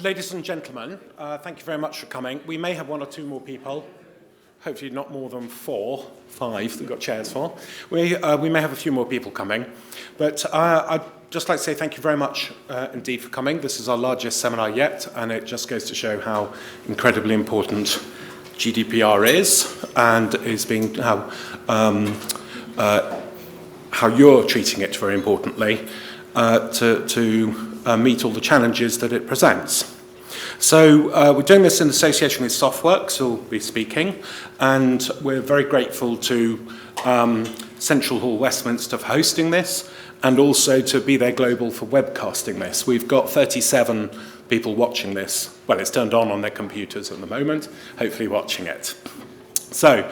Ladies and gentlemen, thank you very much for coming. We may have one or two more people, hopefully not more than 4, 5 we've got chairs for. We may have a few more people coming, but I'd just like to say thank you very much indeed for coming. This is our largest seminar yet, and it just goes to show how incredibly important GDPR is and is being how you're treating it very importantly to meet all the challenges that it presents. So we're doing this in association with Softwerx, who will be speaking, and we're very grateful to Central Hall Westminster for hosting this, and also to Be There Global for webcasting this. We've got 37 people watching this. Well, it's turned on their computers at the moment, hopefully watching it. So,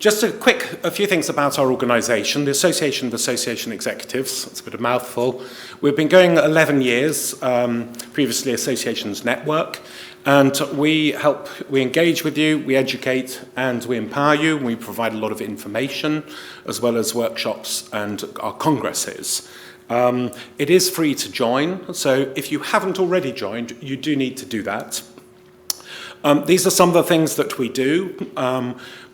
just a few things about our organisation. The Association of Association Executives, it's a bit of a mouthful. We've been going 11 years, previously Associations Network, and we engage with you, we educate and we empower you. We provide a lot of information as well as workshops and our congresses. It is free to join, so if you haven't already joined, you do need to do that. These are some of the things that we do.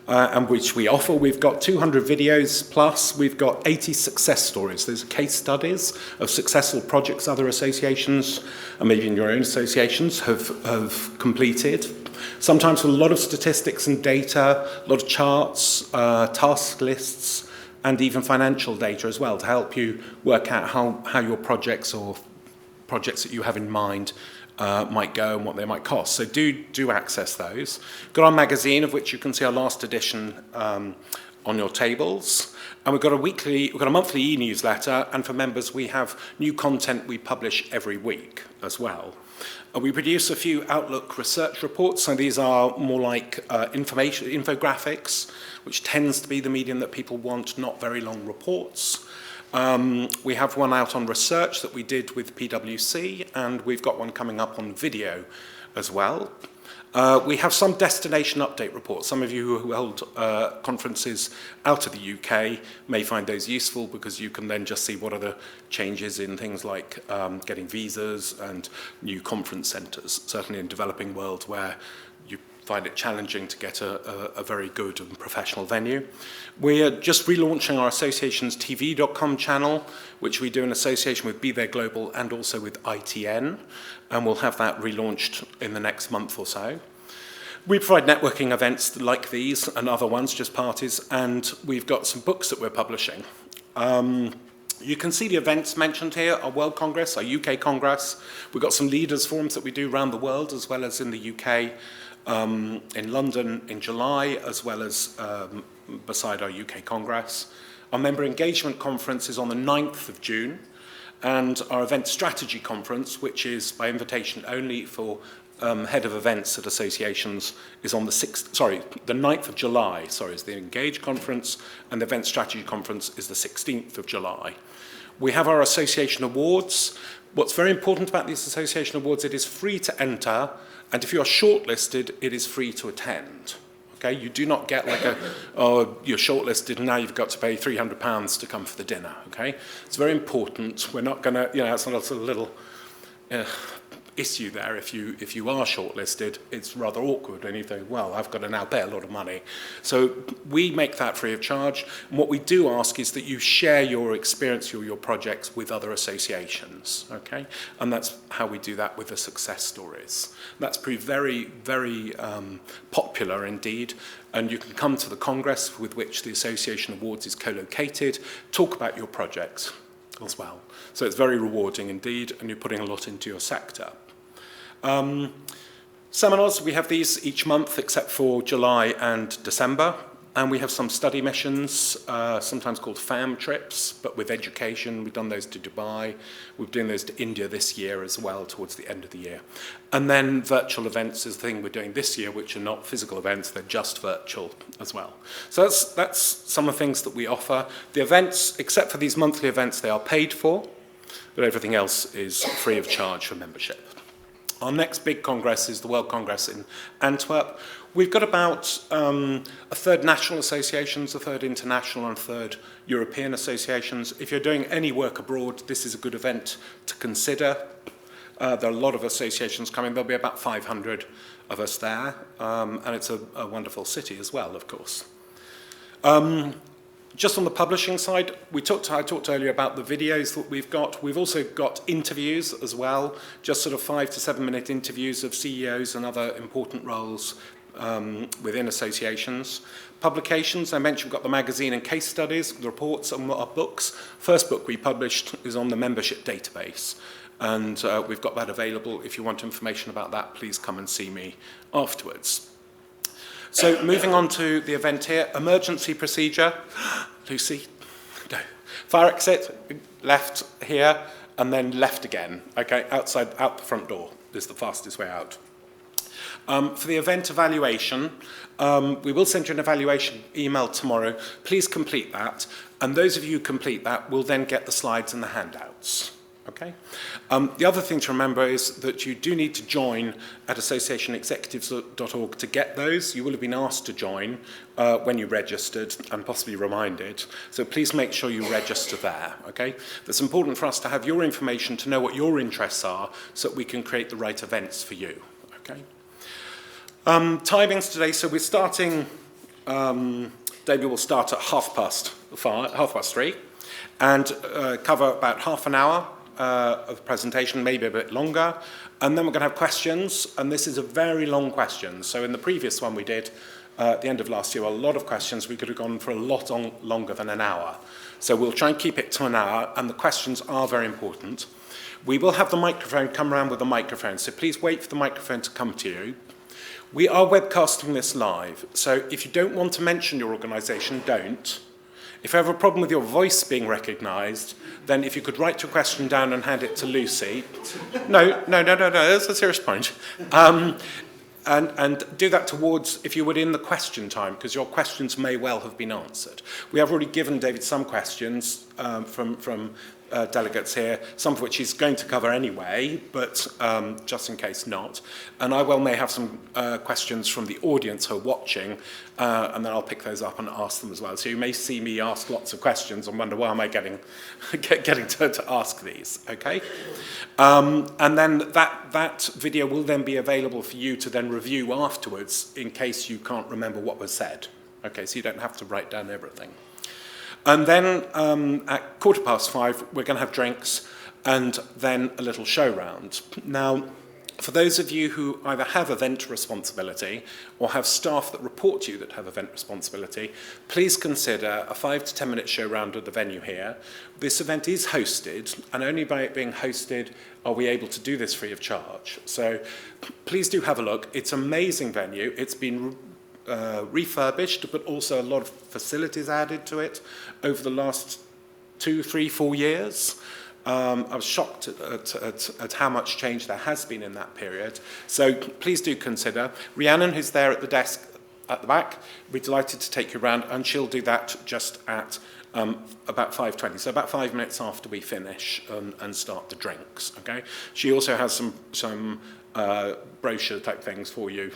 And which we offer. We've got 200 videos plus, we've got 80 success stories. Those are case studies of successful projects other associations, and maybe in your own associations, have completed. Sometimes with a lot of statistics and data, a lot of charts, task lists, and even financial data as well to help you work out how your projects or projects that you have in mind might go and what they might cost. So do access those. Got our magazine, of which you can see our last edition on your tables. And we've got a monthly e-newsletter, and for members we have new content we publish every week as well. We produce a few Outlook research reports, so these are more like infographics, which tends to be the medium that people want, not very long reports. We have one out on research that we did with PwC, and we've got one coming up on video as well. We have some destination update reports. Some of you who hold conferences out of the UK may find those useful because you can then just see what are the changes in things like getting visas and new conference centres, certainly in developing world where you find it challenging to get a very good and professional venue. We're just relaunching our associationstv.com channel, which we do in association with Be There Global and also with ITN, and we'll have that relaunched in the next month or so. We provide networking events like these and other ones, just parties, and we've got some books that we're publishing. You can see the events mentioned here, our World Congress, our UK Congress. We've got some leaders forums that we do around the world, as well as in the UK, in London in July, as well as beside our UK Congress. Our member engagement conference is on the 9th of June, and our event strategy conference, which is by invitation only for head of events at associations, is on the 9th of July, is the Engage conference, and the event strategy conference is the 16th of July. We have our association awards. What's very important about these association awards, it is free to enter, and if you are shortlisted, it is free to attend. Okay, you do not get like you're shortlisted and now you've got to pay £300 to come for the dinner. Okay, it's very important. We're not going to, it's not a little issue there. If you are shortlisted, it's rather awkward and you think, well, I've got to now pay a lot of money. So we make that free of charge. And what we do ask is that you share your experience or your projects with other associations. Okay, and that's how we do that with the success stories. That's proved very, very popular indeed. And you can come to the Congress with which the Association Awards is co-located, talk about your projects as well. So it's very rewarding indeed, and you're putting a lot into your sector. Seminars, we have these each month except for July and December. And we have some study missions, sometimes called FAM trips, but with education. We've done those to Dubai. We're doing those to India this year as well, towards the end of the year. And then virtual events is the thing we're doing this year, which are not physical events, they're just virtual as well. So that's some of the things that we offer. The events, except for these monthly events, they are paid for, but everything else is free of charge for membership. Our next big congress is the World Congress in Antwerp. We've got about a third national associations, a third international, and a third European associations. If you're doing any work abroad, this is a good event to consider. There are a lot of associations coming. There'll be about 500 of us there, and it's a wonderful city as well, of course. Just on the publishing side, I talked earlier about the videos that we've got. We've also got interviews as well, just sort of 5 to 7 minute interviews of CEOs and other important roles within associations. Publications, I mentioned we've got the magazine and case studies, the reports and our books. First book we published is on the membership database, and we've got that available. If you want information about that, please come and see me afterwards. So moving on to the event here, emergency procedure. Lucy, no. Fire exit, left here, and then left again. Okay, out the front door is the fastest way out. For the event evaluation, we will send you an evaluation email tomorrow. Please complete that, and those of you who complete that will then get the slides and the handouts. Okay. The other thing to remember is that you do need to join at associationexecutives.org to get those. You will have been asked to join when you registered and possibly reminded. So please make sure you register there. Okay. It's important for us to have your information to know what your interests are so that we can create the right events for you. Okay. Timings today. So we're starting. David will start at 3:30 and cover about half an hour of the presentation, maybe a bit longer, and then we're going to have questions, and this is a very long question. So in the previous one we did at the end of last year, a lot of questions. We could have gone for a lot longer than an hour. So we'll try and keep it to an hour, and the questions are very important. We will have the microphone come around with the microphone, so please wait for the microphone to come to you. We are webcasting this live, so if you don't want to mention your organisation, don't. If you have a problem with your voice being recognised, then if you could write your question down and hand it to Lucy. No, that's a serious point. And do that towards, if you would, in the question time, because your questions may well have been answered. We have already given David some questions from delegates here, some of which he's going to cover anyway, but just in case not. And I may have some questions from the audience who are watching, and then I'll pick those up and ask them as well. So you may see me ask lots of questions and wonder, why am I getting to ask these, okay? And then that video will then be available for you to then review afterwards in case you can't remember what was said. Okay, so you don't have to write down everything. And then at 5:15, we're going to have drinks and then a little show round. Now, for those of you who either have event responsibility or have staff that report to you that have event responsibility, please consider a 5 to 10 minute show round at the venue here. This event is hosted, and only by it being hosted are we able to do this free of charge. So please do have a look. It's an amazing venue. It's been refurbished, but also a lot of facilities added to it over the last 2, 3, 4 years. I was shocked at how much change there has been in that period. So please do consider. Rhiannon, who's there at the desk at the back, we're delighted to take you around, and she'll do that just at about 5:20, so about 5 minutes after we finish and start the drinks. Okay. She also has some brochure type things for you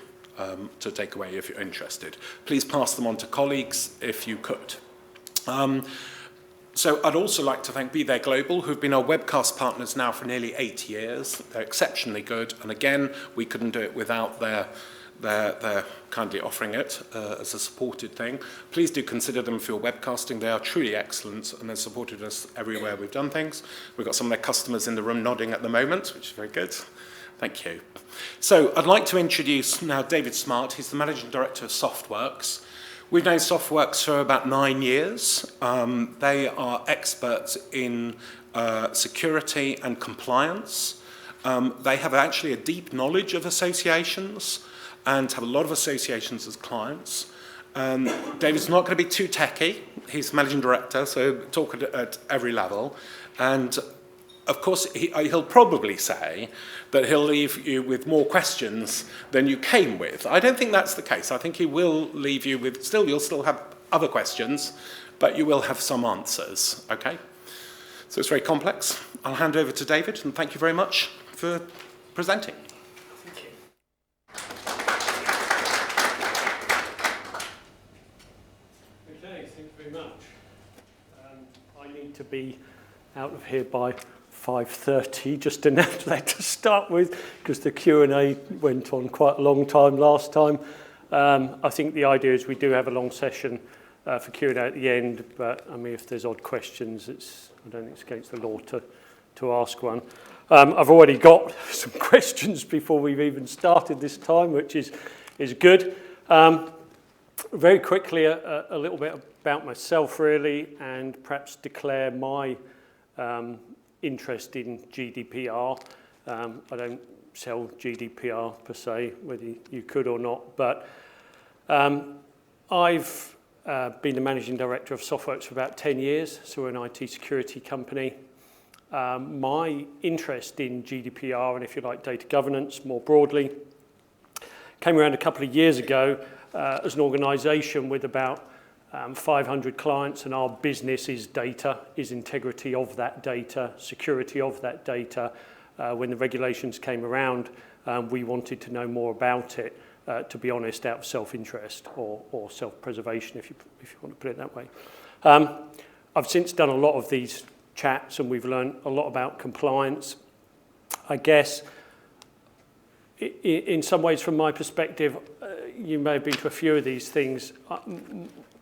to take away if you're interested. Please pass them on to colleagues if you could. So I'd also like to thank Be There Global, who've been our webcast partners now for nearly 8 years. They're exceptionally good, and again, we couldn't do it without their kindly offering it as a supported thing. Please do consider them for your webcasting. They are truly excellent, and they've supported us everywhere we've done things. We've got some of their customers in the room nodding at the moment, which is very good. Thank you. So I'd like to introduce now David Smart. He's the Managing Director of Softwerx. We've known Softwerx for about 9 years. They are experts in security and compliance. They have actually a deep knowledge of associations and have a lot of associations as clients. David's not going to be too techy. He's Managing Director, so talk at every level. And of course, he'll probably say that he'll leave you with more questions than you came with. I don't think that's the case. I think he will leave you with, you'll still have other questions, but you will have some answers, okay? So it's very complex. I'll hand over to David, and thank you very much for presenting. Thank you. Okay, thank you very much. I need to be out of here by 5:30, just announced that to start with, because the Q&A went on quite a long time last time. I think the idea is we do have a long session for Q&A at the end, but I mean, if there's odd questions, I don't think it's against the law to ask one. I've already got some questions before we've even started this time, which is good. Very quickly, a little bit about myself, really, and perhaps declare my interest in GDPR. I don't sell GDPR per se, whether you could or not, but I've been the managing director of Softwerx for about 10 years, so we're an IT security company. My interest in GDPR, and if you like, data governance more broadly, came around a couple of years ago as an organisation with about 500 clients, and our business is data, is integrity of that data, security of that data. When the regulations came around, we wanted to know more about it, to be honest, out of self-interest or self-preservation, if you want to put it that way. I've since done a lot of these chats, and we've learned a lot about compliance. I guess, in some ways, from my perspective, you may have been to a few of these things.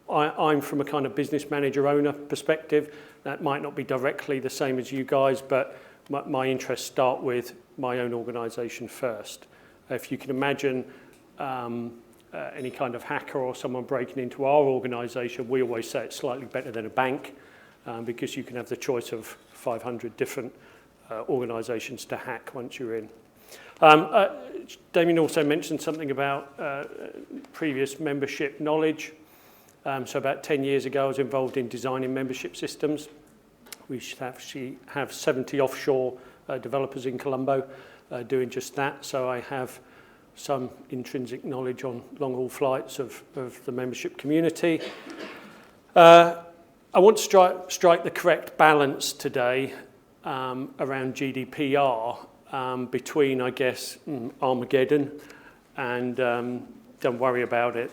I'm from a kind of business manager owner perspective. That might not be directly the same as you guys, but my interests start with my own organisation first. If you can imagine any kind of hacker or someone breaking into our organisation, we always say it's slightly better than a bank, because you can have the choice of 500 different organisations to hack once you're in. Damien also mentioned something about previous membership knowledge. So about 10 years ago, I was involved in designing membership systems. We should actually have 70 offshore developers in Colombo doing just that. So I have some intrinsic knowledge on long-haul flights of the membership community. I want to strike the correct balance today around GDPR between, I guess, Armageddon and don't worry about it.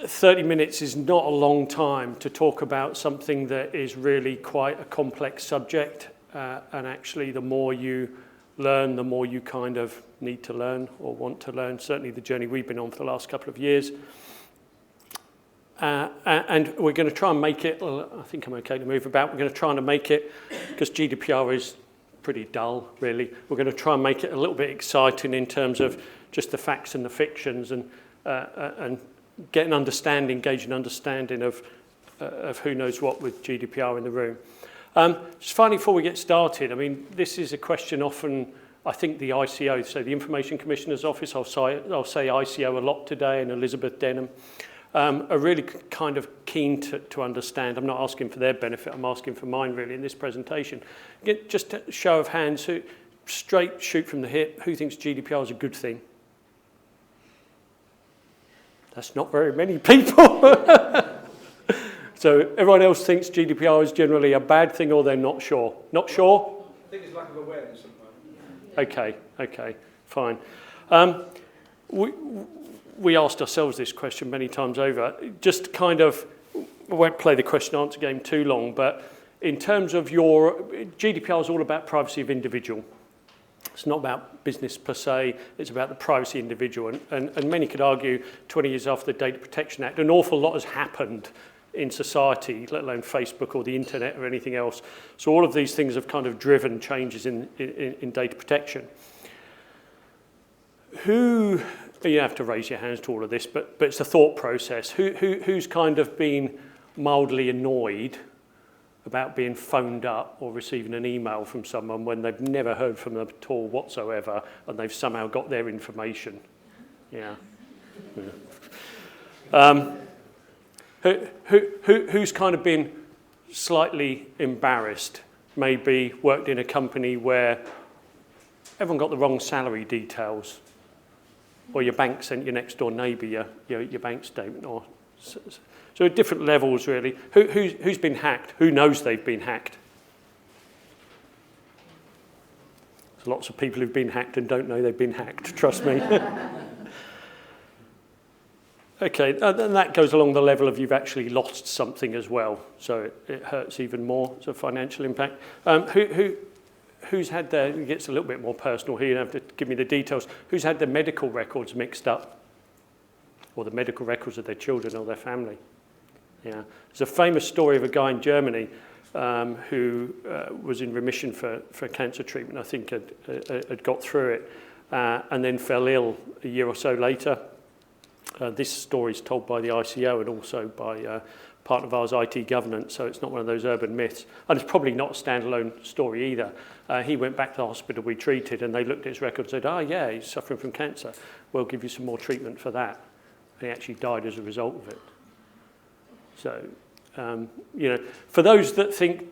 30 minutes is not a long time to talk about something that is really quite a complex subject, and actually the more you learn, the more you kind of need to learn or want to learn, certainly the journey we've been on for the last couple of years. And we're going to try and make it, I think I'm okay to move about, we're going to try and make it, because GDPR is pretty dull, really, we're going to try and make it a little bit exciting in terms of just the facts and the fictions, and get an understanding, gauge an understanding of who knows what with GDPR in the room. Just finally, before we get started, I mean, this is a question often, I think the ICO, so the Information Commissioner's Office, I'll say ICO a lot today, and Elizabeth Denham, are really kind of keen to understand. I'm not asking for their benefit, I'm asking for mine, really, in this presentation. Just a show of hands, who, straight shoot from the hip, who thinks GDPR is a good thing? That's not very many people. So everyone else thinks GDPR is generally a bad thing, or they're not sure? Not sure? I think it's lack of awareness sometimes. Okay, fine. We asked ourselves this question many times over. Just kind of, I won't play the question answer game too long, but in terms of GDPR is all about privacy of individual. It's not about business per se, it's about the privacy individual. And many could argue 20 years after the Data Protection Act, an awful lot has happened in society, let alone Facebook or the internet or anything else. So all of these things have kind of driven changes in data protection. You have to raise your hands to all of this, but it's a thought process. Who's kind of been mildly annoyed about being phoned up or receiving an email from someone when they've never heard from them at all whatsoever, and they've somehow got their information? Yeah. Who's kind of been slightly embarrassed, maybe worked in a company where everyone got the wrong salary details, or your bank sent your next door neighbour your bank statement, or so at different levels, really. Who's been hacked? Who knows they've been hacked? There's lots of people who've been hacked and don't know they've been hacked, trust me. Okay, and that goes along the level of you've actually lost something as well, so it hurts even more, so financial impact. Who's had their, it gets a little bit more personal here, you don't have to give me the details, who's had their medical records mixed up? Or the medical records of their children or their family? Yeah. There's a famous story of a guy in Germany who was in remission for cancer treatment, I think had got through it, and then fell ill a year or so later. This story is told by the ICO and also by part of ours, IT governance, so it's not one of those urban myths. And it's probably not a standalone story either. He went back to the hospital we treated and they looked at his record and said, oh yeah, he's suffering from cancer. We'll give you some more treatment for that. And he actually died as a result of it. So, you know, for those that think,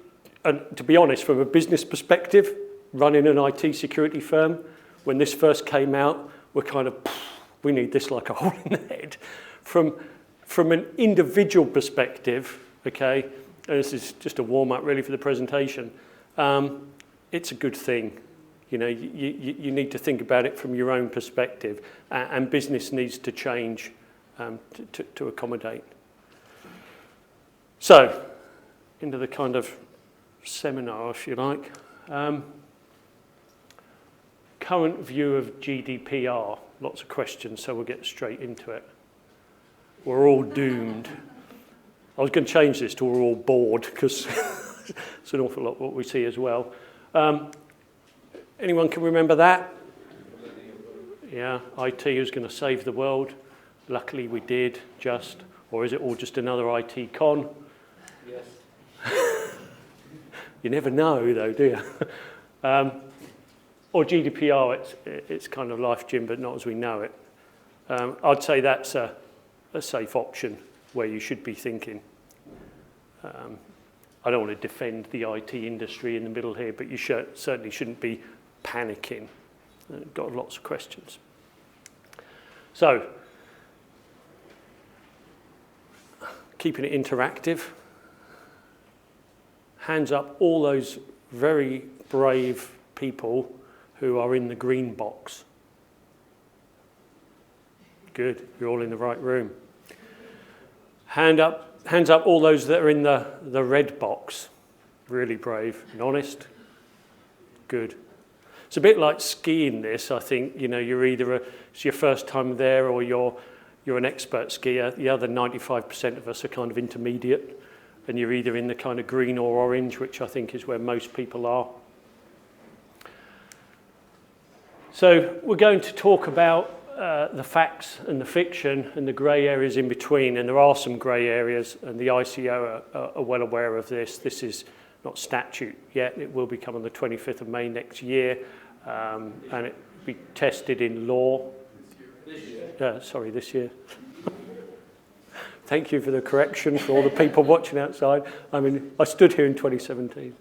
and to be honest, from a business perspective, running an IT security firm, when this first came out, we're kind of, we need this like a hole in the head. From an individual perspective, okay, and this is just a warm-up really for the presentation, it's a good thing. You know, you need to think about it from your own perspective, and business needs to change to accommodate. So, into the kind of seminar, if you like. Current view of GDPR. Lots of questions, so we'll get straight into it. We're all doomed. I was going to change this to we're all bored, because it's an awful lot what we see as well. Anyone can remember that? Yeah, IT was going to save the world. Luckily we did, just. Or is it all just another IT con? Yes. You never know, though, do you? Or GDPR, it's kind of life, Jim, but not as we know it. I'd say that's a safe option where you should be thinking. I don't want to defend the IT industry in the middle here, but you certainly shouldn't be panicking. Got lots of questions. So, keeping it interactive. Hands up all those very brave people who are in the green box. Good, you're all in the right room. Hands up all those that are in the red box. Really brave and honest. Good. It's a bit like skiing this, I think. You know, you're either it's your first time there or you're an expert skier. The other 95% of us are kind of intermediate, and you're either in the kind of green or orange, which I think is where most people are. So we're going to talk about the facts and the fiction and the grey areas in between, and there are some grey areas, and the ICO are well aware of this. This is not statute yet. It will become on the 25th of May next year, and it will be tested in law. This year. This year. Thank you for the correction for all the people watching outside. I mean, I stood here in 2017.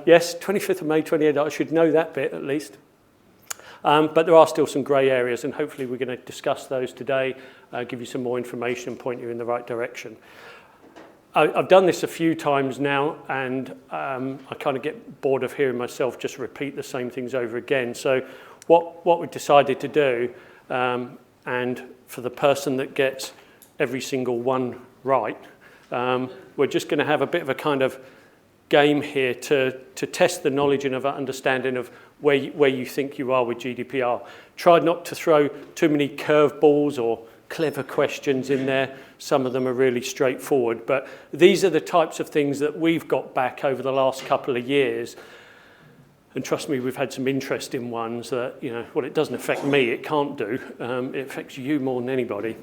Yes, 25th of May 28, I should know that bit at least. But there are still some grey areas, and hopefully we're going to discuss those today, give you some more information and point you in the right direction. I've done this a few times now, and I kind of get bored of hearing myself just repeat the same things over again. So what we decided to do, and for the person that gets every single one right, we're just going to have a bit of a kind of game here to test the knowledge and of understanding of where you think you are with GDPR. Try not to throw too many curveballs or clever questions in there. Some of them are really straightforward, but these are the types of things that we've got back over the last couple of years. And trust me, we've had some interesting ones that, you know, well, it doesn't affect me, it can't do. It affects you more than anybody.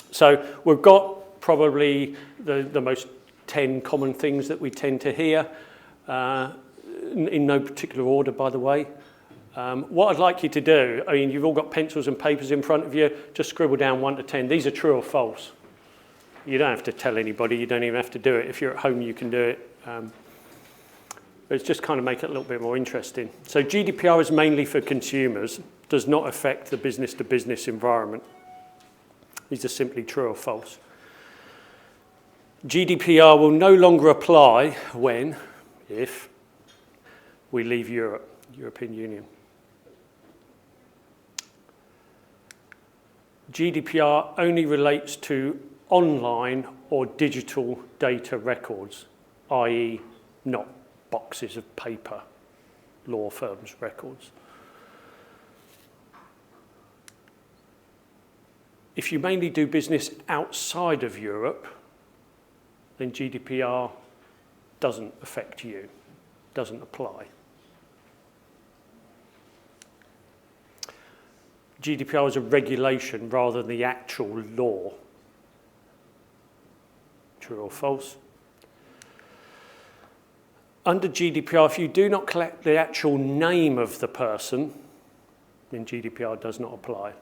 So we've got probably the most 10 common things that we tend to hear, in no particular order, by the way. What I'd like you to do, I mean, you've all got pencils and papers in front of you, just scribble down 1 to 10. These are true or false. You don't have to tell anybody, you don't even have to do it. If you're at home, you can do it. But it's just kind of make it a little bit more interesting. So GDPR is mainly for consumers, does not affect the business-to-business environment. These are simply true or false. GDPR will no longer apply when, if, we leave European Union. GDPR only relates to online or digital data records, i.e. not boxes of paper, law firms' records. If you mainly do business outside of Europe, then GDPR doesn't affect you, doesn't apply. GDPR is a regulation rather than the actual law. True or false? Under GDPR, if you do not collect the actual name of the person, then GDPR does not apply.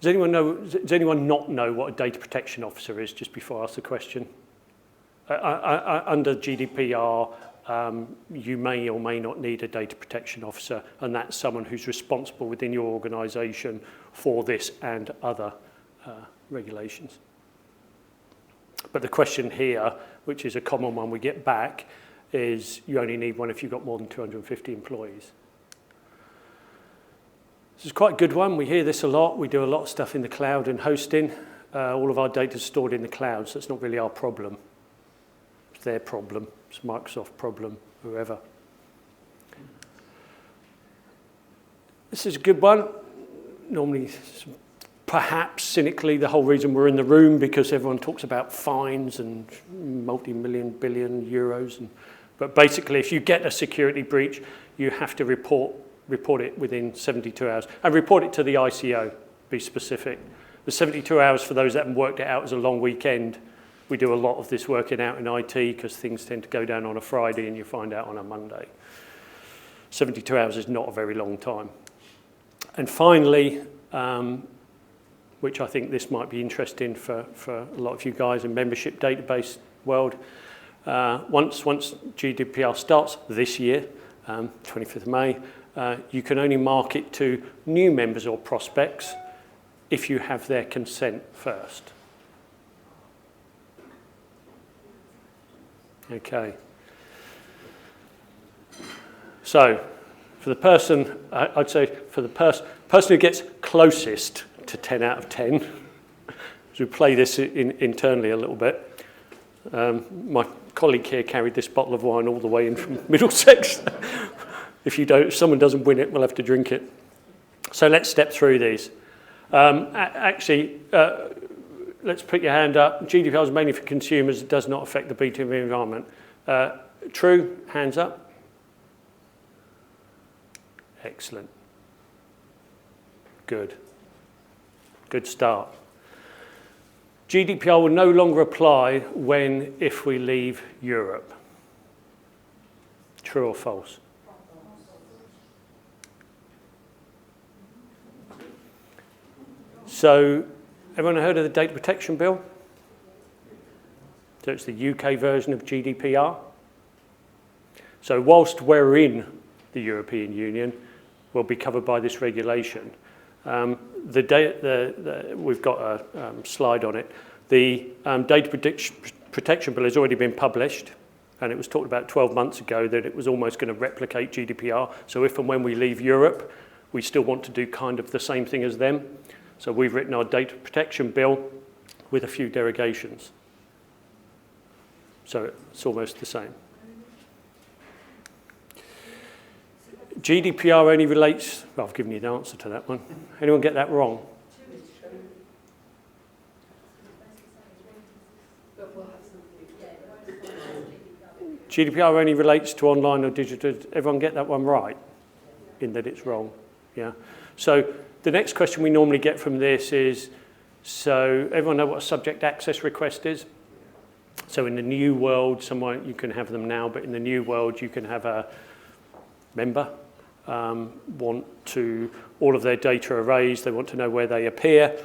Does anyone not know what a data protection officer is, just before I ask the question? Under GDPR, you may or may not need a data protection officer, and that's someone who's responsible within your organisation for this and other regulations. But the question here, which is a common one we get back, is you only need one if you've got more than 250 employees. This is quite a good one. We hear this a lot. We do a lot of stuff in the cloud and hosting. All of our data is stored in the cloud, so it's not really our problem. It's their problem. It's Microsoft's problem, whoever. This is a good one. Normally, perhaps cynically, the whole reason we're in the room because everyone talks about fines and multi-million, billion euros. But basically, if you get a security breach, you have to report it within 72 hours. And report it to the ICO, be specific. The 72 hours, for those that haven't worked it out, is a long weekend. We do a lot of this working out in IT because things tend to go down on a Friday and you find out on a Monday. 72 hours is not a very long time. And finally, which I think this might be interesting for a lot of you guys in membership database world, once GDPR starts this year, 25th of May, you can only market to new members or prospects if you have their consent first. Okay. So, for the person, I'd say for the person who gets closest to 10 out of 10, as we play this internally a little bit, my colleague here carried this bottle of wine all the way in from Middlesex. If someone doesn't win it, we'll have to drink it. So let's step through these. Let's put your hand up. GDPR is mainly for consumers. It does not affect the B2B environment. True, hands up. Excellent. Good. Good start. GDPR will no longer apply if we leave Europe. True or false? So, everyone heard of the Data Protection Bill? So it's the UK version of GDPR. So whilst we're in the European Union, we'll be covered by this regulation. We've got a slide on it. The Data Protection Bill has already been published, and it was talked about 12 months ago that it was almost going to replicate GDPR. So if and when we leave Europe, we still want to do kind of the same thing as them. So we've written our Data Protection Bill with a few derogations. So it's almost the same. GDPR only relates, well, I've given you the answer to that one. Anyone get that wrong? GDPR only relates to online or digital. Everyone get that one right in that it's wrong? Yeah. So the next question we normally get from this is, so everyone know what a subject access request is? So in the new world, you can have them now, but in the new world, you can have a member want to, all of their data erased, they want to know where they appear.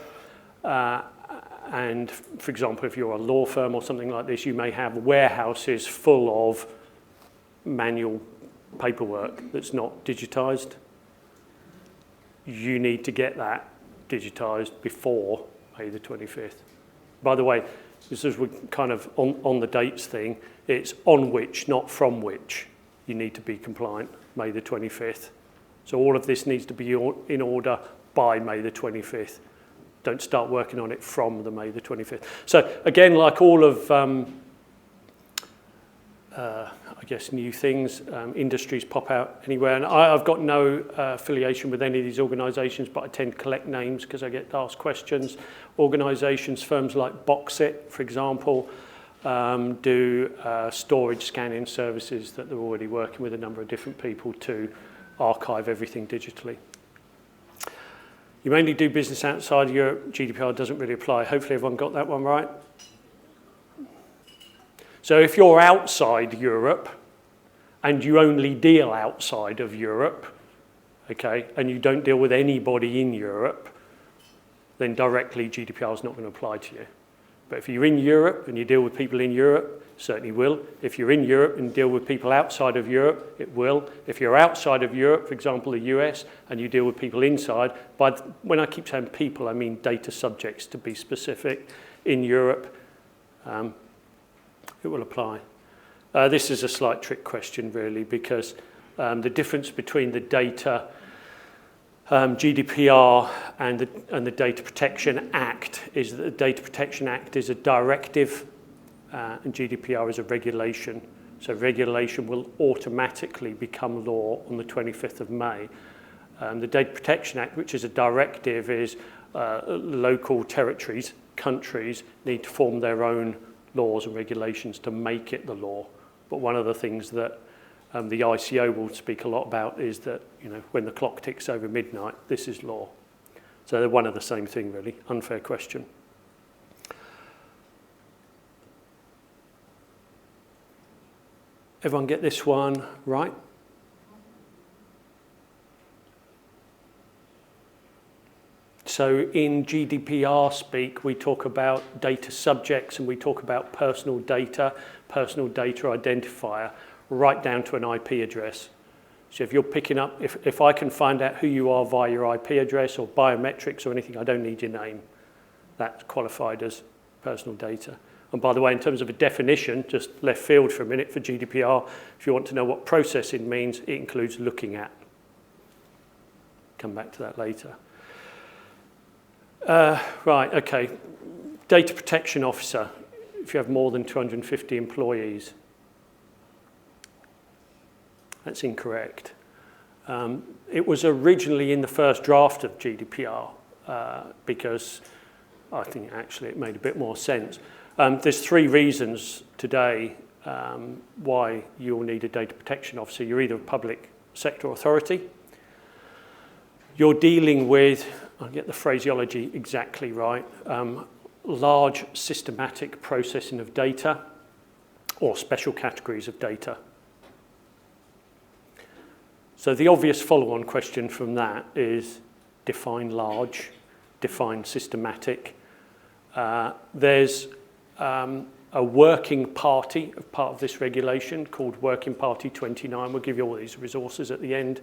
And for example, if you're a law firm or something like this, you may have warehouses full of manual paperwork that's not digitized. You need to get that digitized before May the 25th. By the way, this is kind of on the dates thing, it's on which, not from which, you need to be compliant, May the 25th. So all of this needs to be in order by May the 25th. Don't start working on it from the May the 25th. So again, like all of, I guess, new things, industries pop out anywhere. And I've got no affiliation with any of these organisations, but I tend to collect names because I get asked questions. Organisations, firms like Boxit, for example, do storage scanning services that they're already working with a number of different people to archive everything digitally. You mainly do business outside Europe. GDPR doesn't really apply. Hopefully everyone got that one right. So if you're outside Europe and you only deal outside of Europe, okay, and you don't deal with anybody in Europe, then directly GDPR is not going to apply to you. But if you're in Europe and you deal with people in Europe, certainly will. If you're in Europe and deal with people outside of Europe, it will. If you're outside of Europe, for example, the US, and you deal with people inside, when I keep saying people, I mean data subjects to be specific, in Europe, it will apply. This is a slight trick question, really, because the difference between the data GDPR and the Data Protection Act is that the Data Protection Act is a directive and GDPR is a regulation. So regulation will automatically become law on the 25th of May. The Data Protection Act, which is a directive, is local territories, countries, need to form their own laws and regulations to make it the law. But one of the things that the ICO will speak a lot about is that, you know, when the clock ticks over midnight, this is law. So they're one of the same thing, really. Unfair question. Everyone get this one right? So in GDPR speak, we talk about data subjects and we talk about personal data identifier, right down to an IP address. So if you're picking up, if I can find out who you are via your IP address or biometrics or anything, I don't need your name. That's qualified as personal data. And by the way, in terms of a definition, just left field for a minute for GDPR, if you want to know what processing means, it includes looking at. Come back to that later. Right, okay. Data Protection Officer, if you have more than 250 employees. That's incorrect. It was originally in the first draft of GDPR because I think actually it made a bit more sense. There's three reasons today why you'll need a data protection officer. You're either a public sector authority, you're dealing with, I'll get the phraseology exactly right, large systematic processing of data or special categories of data. So the obvious follow-on question from that is define large, define systematic. There's a working party, part of this regulation called Working Party 29. We'll give you all these resources at the end.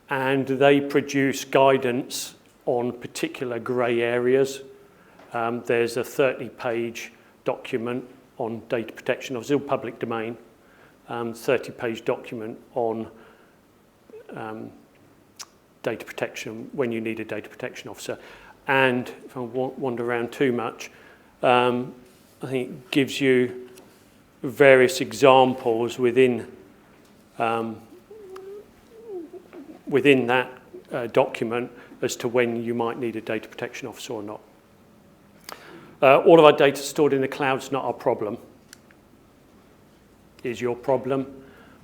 And they produce guidance on particular grey areas. There's a 30-page document on data protection, of still public domain, 30-page document on data protection when you need a data protection officer. And if I wander around too much, I think it gives you various examples within that document as to when you might need a data protection officer or not. All of our data stored in the cloud is not our problem. It is your problem.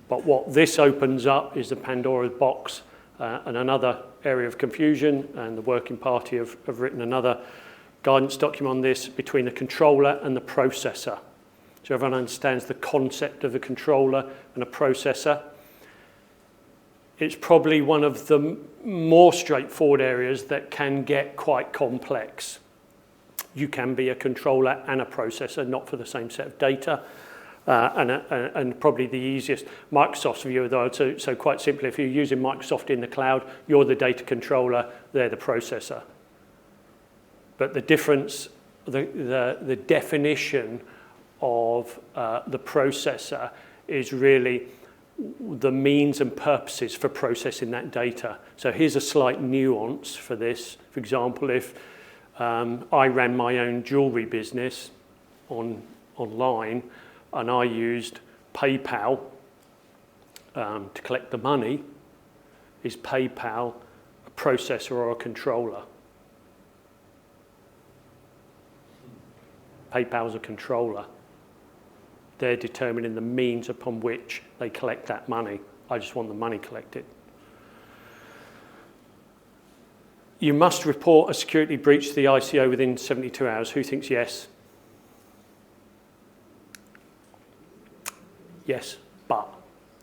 But what this opens up is the Pandora's box and another area of confusion, and the Working Party have written another guidance document on this between the controller and the processor. So everyone understands the concept of a controller and a processor. It's probably one of the more straightforward areas that can get quite complex. You can be a controller and a processor, not for the same set of data. And probably the easiest, Microsoft's view though, so quite simply, if you're using Microsoft in the cloud, you're the data controller, they're the processor. But the difference, the definition of the processor is really the means and purposes for processing that data. So here's a slight nuance for this. For example, if I ran my own jewellery business online and I used PayPal to collect the money, is PayPal a processor or a controller? PayPal's a controller. They're determining the means upon which they collect that money. I just want the money collected. You must report a security breach to the ICO within 72 hours. Who thinks yes? Yes, but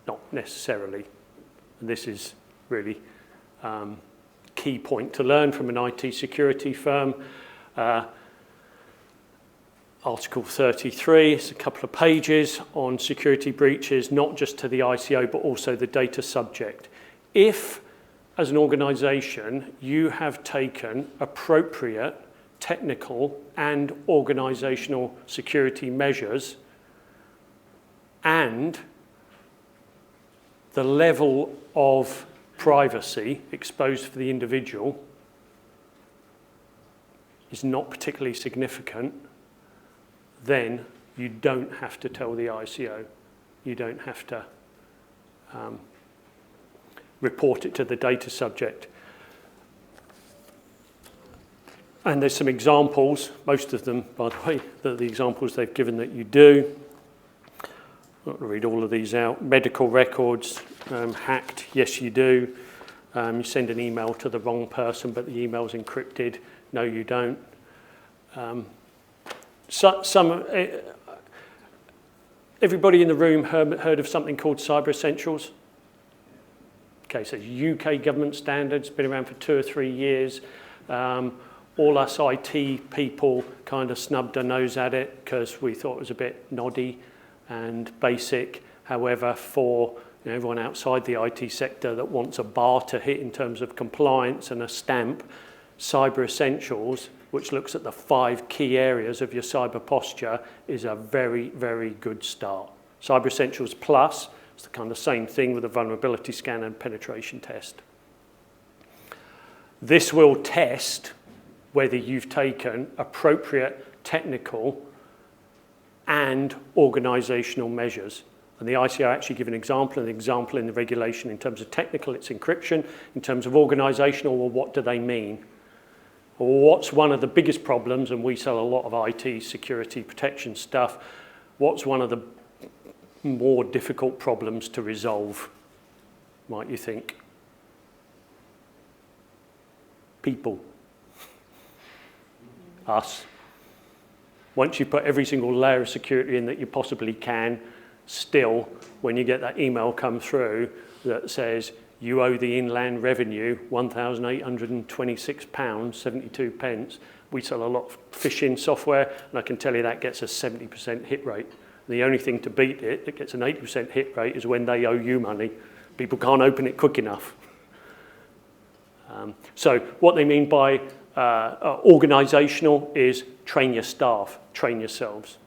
not necessarily. And this is really key point to learn from an IT security firm. Article 33, it's a couple of pages on security breaches, not just to the ICO, but also the data subject. If, as an organisation, you have taken appropriate technical and organisational security measures, and the level of privacy exposed for the individual is not particularly significant, then you don't have to tell the ICO. You don't have to report it to the data subject. And there's some examples, most of them, by the way, the examples they've given that you do. I'm not going to read all of these out. Medical records hacked, yes you do. You send an email to the wrong person, but the email's encrypted. No, you don't. Everybody in the room heard of something called Cyberessentials? Okay, so UK government standards, been around for 2 or 3 years. All us IT people kind of snubbed our nose at it because we thought it was a bit noddy and basic. However, for everyone outside the IT sector that wants a bar to hit in terms of compliance and a stamp, Cyberessentials, which looks at the 5 key areas of your cyber posture, is a very, very good start. Cyberessentialsplus is the kind of same thing with a vulnerability scan and penetration test. This will test whether you've taken appropriate technical and organisational measures. And the ICO actually give an example in the regulation. In terms of technical, it's encryption. In terms of organisational, well, what do they mean? What's one of the biggest problems, and we sell a lot of IT security protection stuff, what's one of the more difficult problems to resolve, might you think? People. Us. Once you put every single layer of security in that you possibly can, still, when you get that email come through that says, you owe the Inland Revenue £1,826.72. We sell a lot of phishing software, and I can tell you that gets a 70% hit rate. The only thing to beat it that gets an 80% hit rate is when they owe you money. People can't open it quick enough. So what they mean by organisational is train your staff, train yourselves.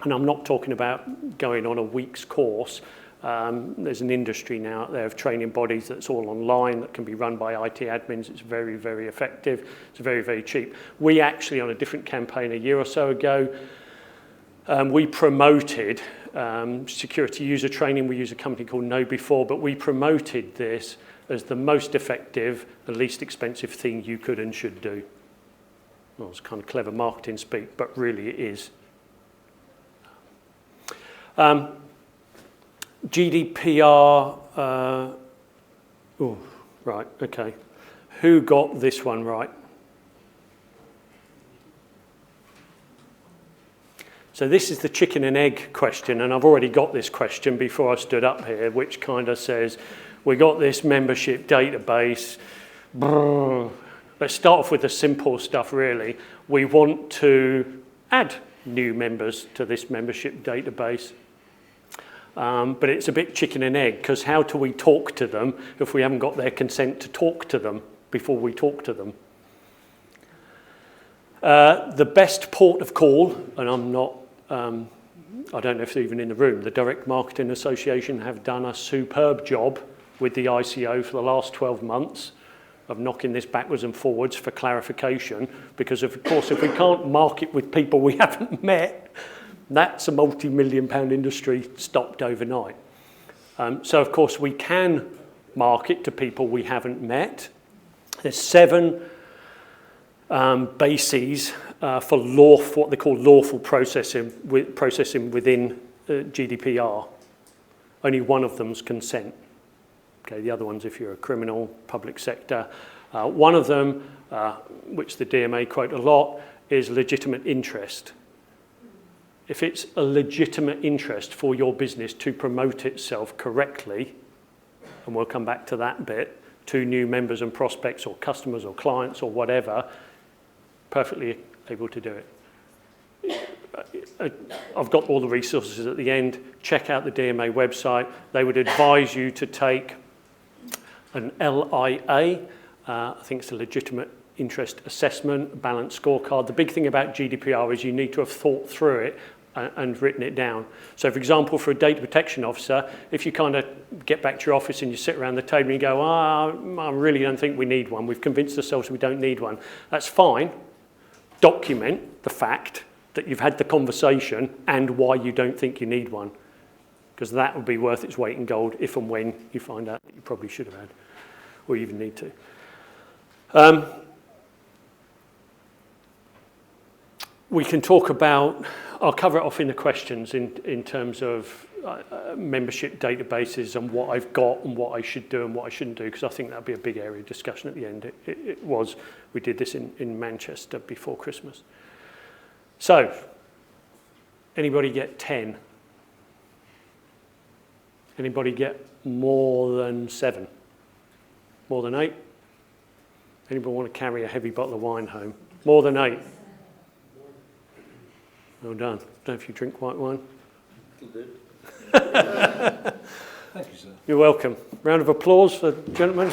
And I'm not talking about going on a week's course. There's an industry now out there of training bodies that's all online that can be run by IT admins. It's very, very effective. It's very, very cheap. We actually, on a different campaign a year or so ago, we promoted security user training. We use a company called KnowBe4, but we promoted this as the most effective, the least expensive thing you could and should do. Well, it's kind of clever marketing speak, but really it is. GDPR, right, okay. Who got this one right? So this is the chicken and egg question, and I've already got this question before I stood up here, which kind of says, we got this membership database. Brr. Let's start off with the simple stuff, really. We want to add new members to this membership database. But it's a bit chicken and egg, because how do we talk to them if we haven't got their consent to talk to them before we talk to them? The best port of call, and I'm not I don't know if they're even in the room, the Direct Marketing Association have done a superb job with the ICO for the last 12 months of knocking this backwards and forwards for clarification, because of course if we can't market with people we haven't met, that's a multi-million-pound industry stopped overnight. So of course we can market to people we haven't met. There's 7 bases for what they call lawful processing within GDPR. Only one of them's consent. Okay, the other one's if you're a criminal, public sector. One of them, which the DMA quote a lot, is legitimate interest. If it's a legitimate interest for your business to promote itself correctly, and we'll come back to that bit, to new members and prospects or customers or clients or whatever, perfectly able to do it. I've got all the resources at the end. Check out the DMA website. They would advise you to take an LIA, I think it's a legitimate interest assessment, balanced scorecard. The big thing about GDPR is you need to have thought through it and written it down. So for example, for a data protection officer, if you kind of get back to your office and you sit around the table and you go, I really don't think we need one. We've convinced ourselves we don't need one. That's fine. Document the fact that you've had the conversation and why you don't think you need one, because that would be worth its weight in gold if and when you find out that you probably should have had or even need to. We can talk about, I'll cover it off in the questions in terms of membership databases and what I've got and what I should do and what I shouldn't do, because I think that'll be a big area of discussion at the end. We did this in Manchester before Christmas. So, anybody get 10? Anybody get more than 7? More than 8? Anybody want to carry a heavy bottle of wine home? More than 8? Well done. Don't know if you drink white wine. Thank you, sir. You're welcome. Round of applause for the gentleman.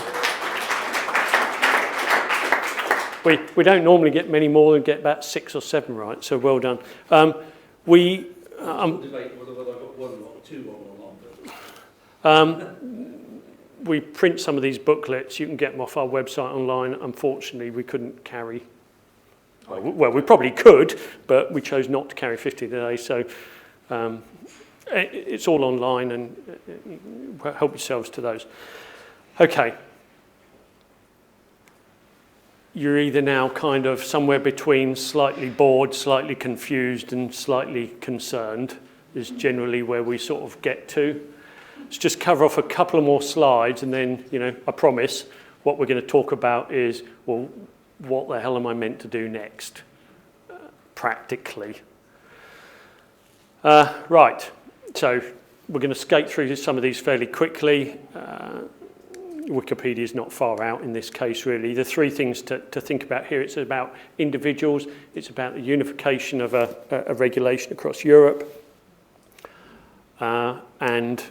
We don't normally get many more than get about 6 or 7 right, so well done. Debate whether I got 1 or 2 or not. We print some of these booklets. You can get them off our website online. Unfortunately, we couldn't carry. Well, we probably could, but we chose not to carry 50 today. So it's all online, and help yourselves to those. Okay. You're either now kind of somewhere between slightly bored, slightly confused, and slightly concerned is generally where we sort of get to. Let's just cover off a couple of more slides, and then, I promise what we're going to talk about is, well, what the hell am I meant to do next, practically? Right, so we're going to skate through some of these fairly quickly. Wikipedia is not far out in this case, really. The 3 things to think about here, it's about individuals, it's about the unification of a regulation across Europe, and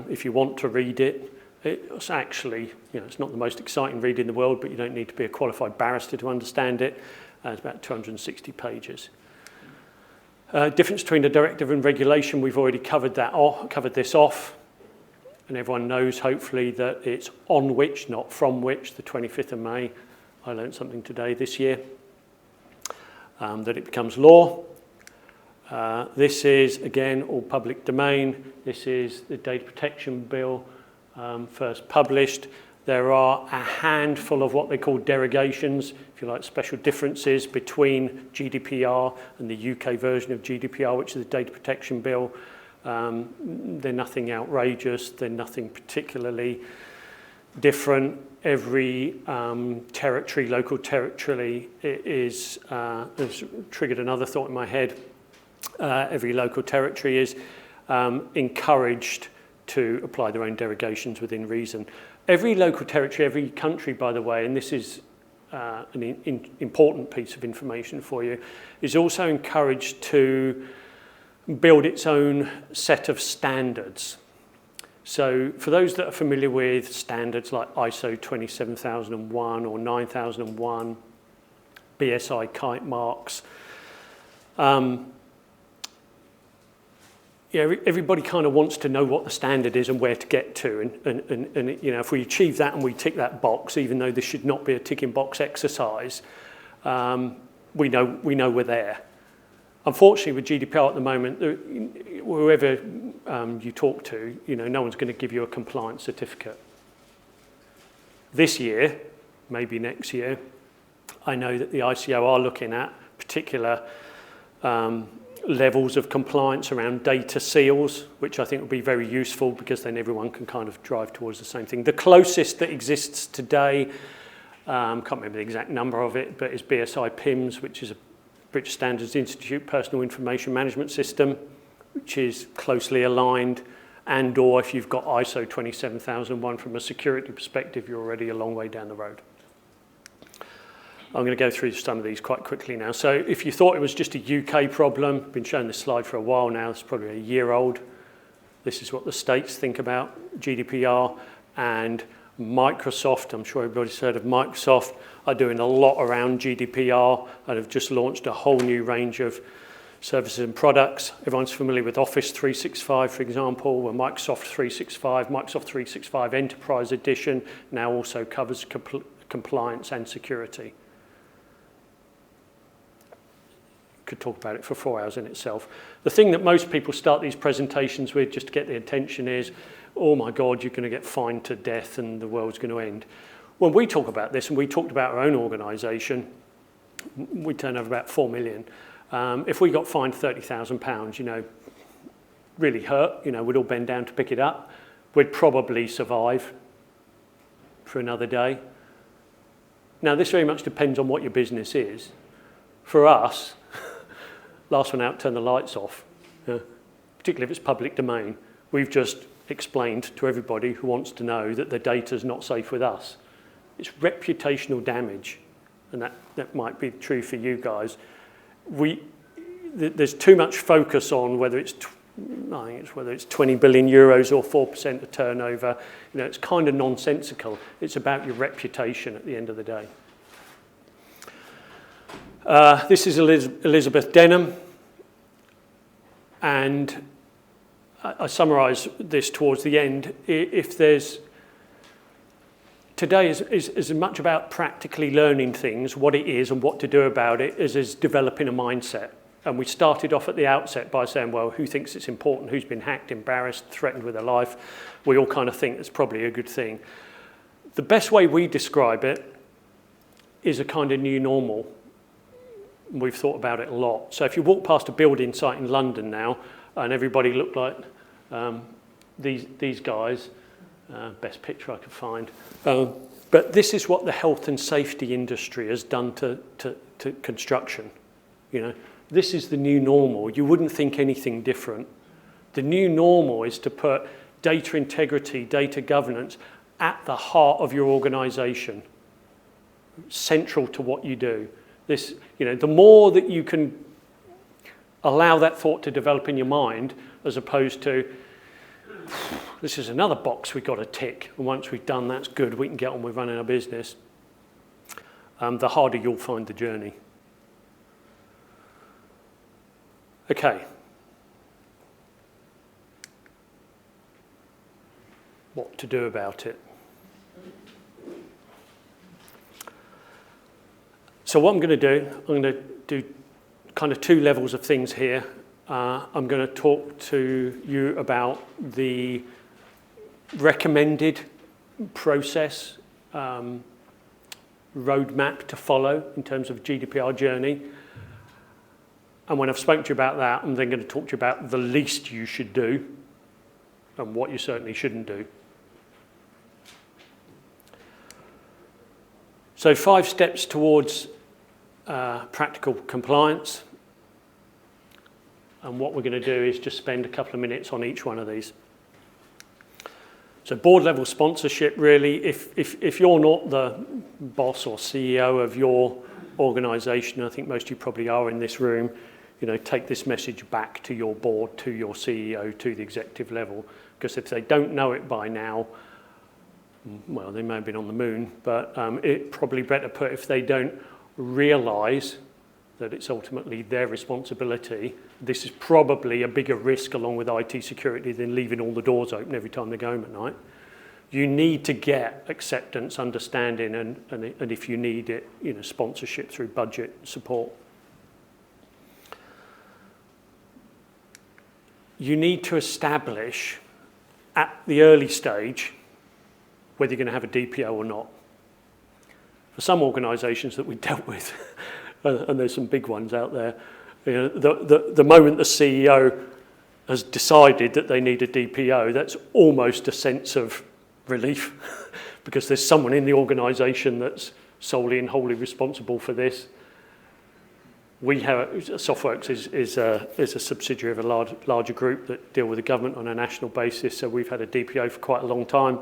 if you want to read it, it's actually, it's not the most exciting read in the world, but you don't need to be a qualified barrister to understand it. It's about 260 pages. Difference between a directive and regulation, we've already covered this off. And everyone knows, hopefully, that it's on which, not from which, the 25th of May. I learned something today this year, that it becomes law. This is, again, all public domain. This is the Data Protection Bill, first published. There are a handful of what they call derogations, if you like, special differences between GDPR and the UK version of GDPR, which is the Data Protection Bill. They're nothing outrageous, they're nothing particularly different. Every territory, local territory, has triggered another thought in my head. Every local territory is encouraged to apply their own derogations within reason. Every local territory, every country, by the way, and this is an important piece of information for you, is also encouraged to build its own set of standards. So for those that are familiar with standards like ISO 27001 or 9001, BSI kite marks, everybody kind of wants to know what the standard is and where to get to. And if we achieve that and we tick that box, even though this should not be a ticking box exercise, we know we're there. Unfortunately, with GDPR at the moment, whoever you talk to, no one's going to give you a compliance certificate. This year, maybe next year, I know that the ICO are looking at particular levels of compliance around data seals, which I think will be very useful because then everyone can kind of drive towards the same thing. The closest that exists today, can't remember the exact number of it, but it's BSI PIMS, which is a British Standards Institute Personal Information Management System, which is closely aligned, and or if you've got ISO 27001 from a security perspective, you're already a long way down the road. I'm going to go through some of these quite quickly now. So if you thought it was just a UK problem, I've been showing this slide for a while now, it's probably a year old. This is what the States think about GDPR, and Microsoft, I'm sure everybody's heard of Microsoft, are doing a lot around GDPR and have just launched a whole new range of services and products. Everyone's familiar with Office 365, for example, or Microsoft 365. Microsoft 365 Enterprise Edition now also covers compliance and security. Could talk about it for 4 hours in itself. The thing that most people start these presentations with just to get the attention is, oh my God, you're going to get fined to death and the world's going to end. When we talk about this, and we talked about our own organisation, we turn over about 4 million. If we got fined £30,000, really hurt, we'd all bend down to pick it up. We'd probably survive for another day. Now, this very much depends on what your business is. For us, last one out, turn the lights off, particularly if it's public domain. We've just explained to everybody who wants to know that the data's not safe with us. It's reputational damage, and that might be true for you guys. There's too much focus on whether it's 20 billion euros or 4% of turnover. It's kind of nonsensical. It's about your reputation at the end of the day. This is Elizabeth Denham, and I summarise this towards the end. Today is as much about practically learning things, what it is and what to do about it, as is developing a mindset. And we started off at the outset by saying, well, who thinks it's important? Who's been hacked, embarrassed, threatened with their life? We all kind of think it's probably a good thing. The best way we describe it is a kind of new normal. We've thought about it a lot. So if you walk past a building site in London now, and everybody looked like these guys, best picture I could find. But this is what the health and safety industry has done to construction. This is the new normal. You wouldn't think anything different. The new normal is to put data integrity, data governance at the heart of your organisation, central to what you do. The more that you can allow that thought to develop in your mind, as opposed to, this is another box we've got to tick, and once we've done that's good, we can get on with running our business, the harder you'll find the journey. Okay. What to do about it? So what I'm going to do kind of two levels of things here. I'm going to talk to you about the recommended process, roadmap to follow in terms of GDPR journey. And when I've spoken to you about that, I'm then going to talk to you about the least you should do and what you certainly shouldn't do. So 5 steps towards practical compliance. And what we're going to do is just spend a couple of minutes on each one of these. So board level sponsorship, really, if you're not the boss or CEO of your organisation, I think most of you probably are in this room, take this message back to your board, to your CEO, to the executive level, because if they don't know it by now, well, they may have been on the moon, but it's probably better put if they don't realise that it's ultimately their responsibility. This is probably a bigger risk along with IT security than leaving all the doors open every time they go home at night. You need to get acceptance, understanding, and if you need it, sponsorship through budget support. You need to establish at the early stage whether you're going to have a DPO or not. For some organisations that we've dealt with, and there's some big ones out there, the moment the CEO has decided that they need a DPO, that's almost a sense of relief because there's someone in the organisation that's solely and wholly responsible for this. We have Softwerx is a subsidiary of a larger group that deal with the government on a national basis, so we've had a DPO for quite a long time.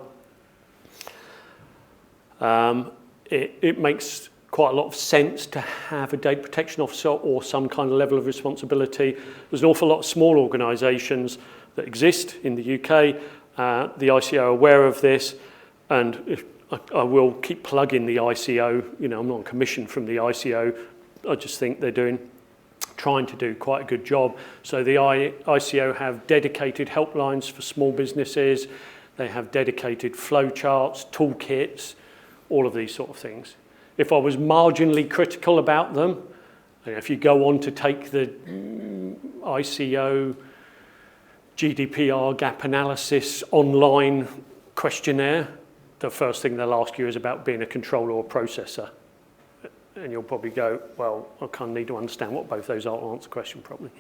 It makes quite a lot of sense to have a data protection officer or some kind of level of responsibility. There's an awful lot of small organisations that exist in the UK. The ICO are aware of this, and I will keep plugging the ICO. I'm not on commission from the ICO. I just think they're trying to do quite a good job. So the ICO have dedicated helplines for small businesses. They have dedicated flowcharts, toolkits, all of these sort of things. If I was marginally critical about them, if you go on to take the ICO GDPR gap analysis online questionnaire, the first thing they'll ask you is about being a controller or processor. And you'll probably go, well, I kind of need to understand what both those are to answer the question properly.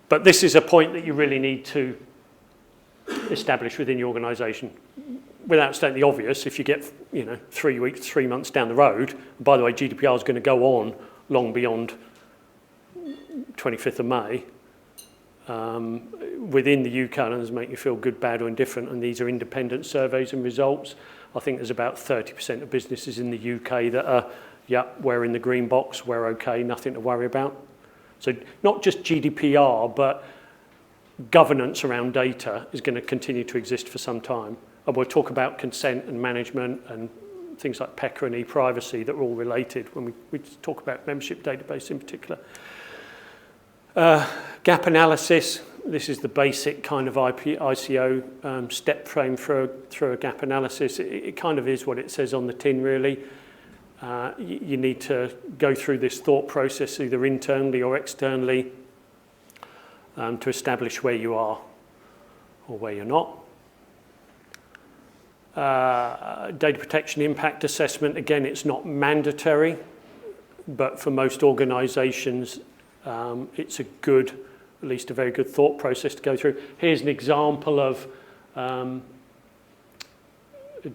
But this is a point that you really need to establish within your organisation. Without stating the obvious, if you get 3 months down the road, by the way, GDPR is going to go on long beyond 25th of May, within the UK, and does make you feel good, bad or indifferent, and these are independent surveys and results. I think there's about 30% of businesses in the UK that are, yeah, we're in the green box, we're okay, nothing to worry about. So not just GDPR, but governance around data is going to continue to exist for some time. And we'll talk about consent and management and things like PECA and e-privacy that are all related when we talk about membership database in particular. Gap analysis, this is the basic kind of ICO step frame through a gap analysis. It kind of is what it says on the tin, really. You need to go through this thought process either internally or externally to establish where you are or where you're not. Data protection impact assessment, again, it's not mandatory, but for most organisations, it's a good, at least a very good thought process to go through. Here's an example of a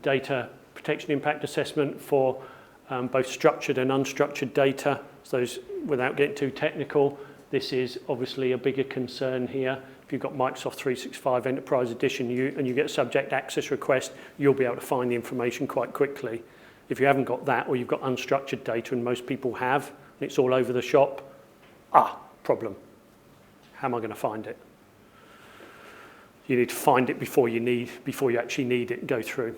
data protection impact assessment for both structured and unstructured data. So without getting too technical, this is obviously a bigger concern here. If you've got Microsoft 365 Enterprise Edition and you get a subject access request, you'll be able to find the information quite quickly. If you haven't got that, or you've got unstructured data, and most people have, and it's all over the shop, problem. How am I going to find it? You need to find it before you actually need it and go through.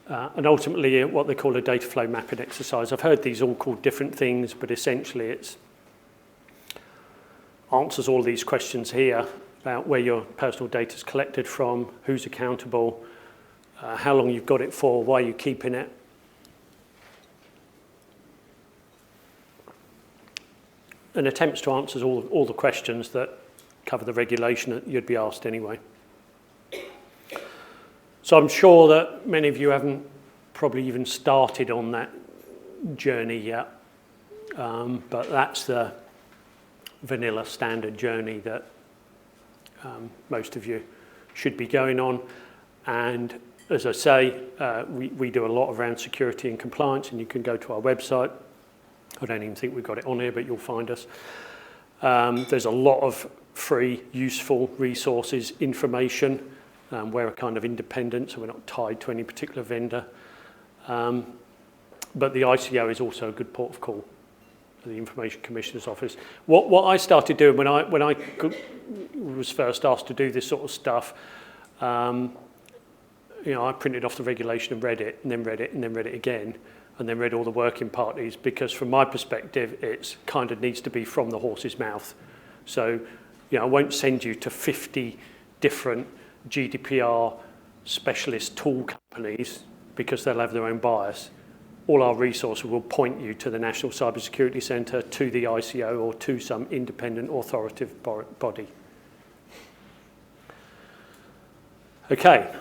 And ultimately, what they call a data flow mapping exercise. I've heard these all called different things, but essentially it's answers all these questions here about where your personal data is collected from, who's accountable, how long you've got it for, why you're keeping it. And attempts to answer all the questions that cover the regulation that you'd be asked anyway. So I'm sure that many of you haven't probably even started on that journey yet, but that's the vanilla standard journey that most of you should be going on. And as I say, we do a lot around security and compliance, and you can go to our website. I don't even think we've got it on here, but you'll find us. There's a lot of free, useful resources, information. We're a kind of independent, so we're not tied to any particular vendor. But the ICO is also a good port of call, the Information Commissioner's Office. What I started doing when I was first asked to do this sort of stuff, I printed off the regulation and read it, and then read it, and then read it again. and then read all the working parties, because from my perspective, it kind of needs to be from the horse's mouth. So, you know, I won't send you to 50 different GDPR specialist tool companies because they'll have their own bias. All our resources will point you to the National Cybersecurity Centre, to the ICO, or to some independent authoritative body. Okay.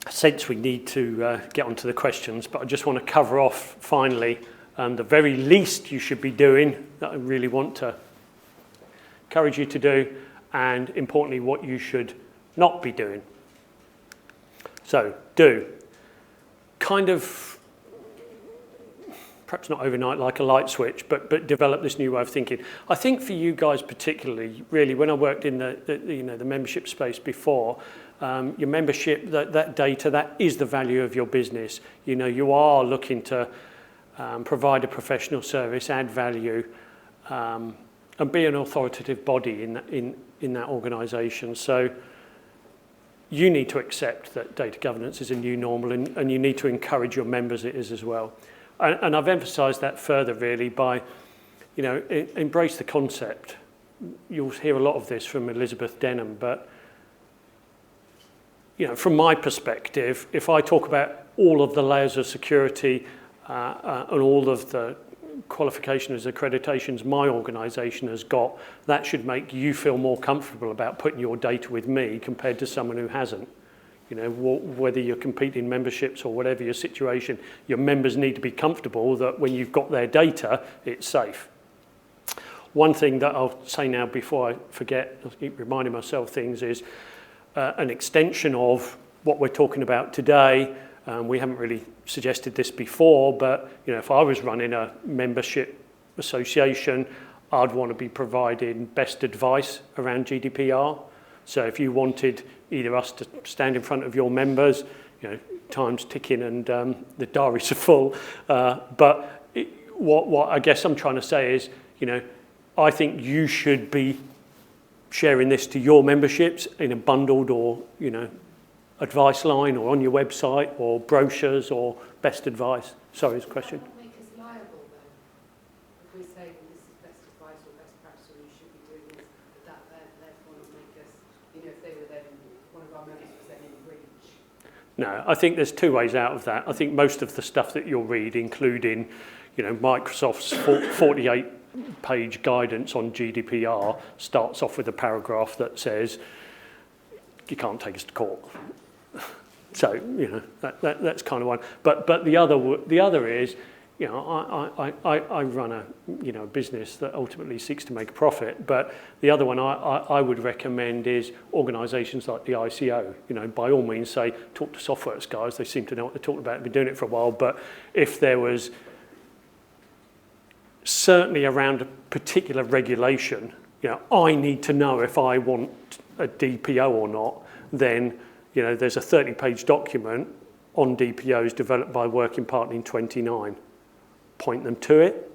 I sense we need to get onto the questions, but I just want to cover off finally the very least you should be doing that I really want to encourage you to do, and importantly what you should not be doing. So do. Kind of, perhaps not overnight like a light switch, but develop this new way of thinking. I think for you guys particularly, really, when I worked in the membership space before, your membership, that data, that is the value of your business. You know, you are looking to provide a professional service, add value, and be an authoritative body in that organisation. So you need to accept that data governance is a new normal, and you need to encourage your members it is as well. And I've emphasised that further really by, you know, embrace the concept. You'll hear a lot of this from Elizabeth Denham, but you know, from my perspective, if I talk about all of the layers of security and all of the qualifications, accreditations my organisation has got, that should make you feel more comfortable about putting your data with me compared to someone who hasn't. You know, whether you're competing memberships or whatever your situation, your members need to be comfortable that when you've got their data, it's safe. One thing that I'll say now before I forget, I'll keep reminding myself things, is an extension of what we're talking about today. We haven't really suggested this before, but you know, if I was running a membership association, I'd want to be providing best advice around GDPR. So if you wanted either us to stand in front of your members, you know, time's ticking and the diaries are full, but what I guess I'm trying to say is, you know, I think you should be sharing this to your memberships in a bundled or, you know, advice line or on your website or brochures or best advice. Sorry, is a question? That won't make us liable then. If we say that this is best advice or best practice or you should be doing this, that therefore not make us, you know, if they were then, one of our members was then in breach. No, I think there's two ways out of that. I think most of the stuff that you'll read, including, you know, Microsoft's 48-page guidance on GDPR, starts off with a paragraph that says, you can't take us to court. So, you know, that's kind of one. But the other is, you know, I run a, you know, business that ultimately seeks to make a profit. But the other one I would recommend is organisations like the ICO. You know, by all means, say, talk to Softwerx guys. They seem to know what they're talking about. They've been doing it for a while. But if there was certainly around a particular regulation, you know, I need to know if I want a DPO or not, then, you know, there's a 30-page document on DPOs developed by Working Party in 29. Point them to it,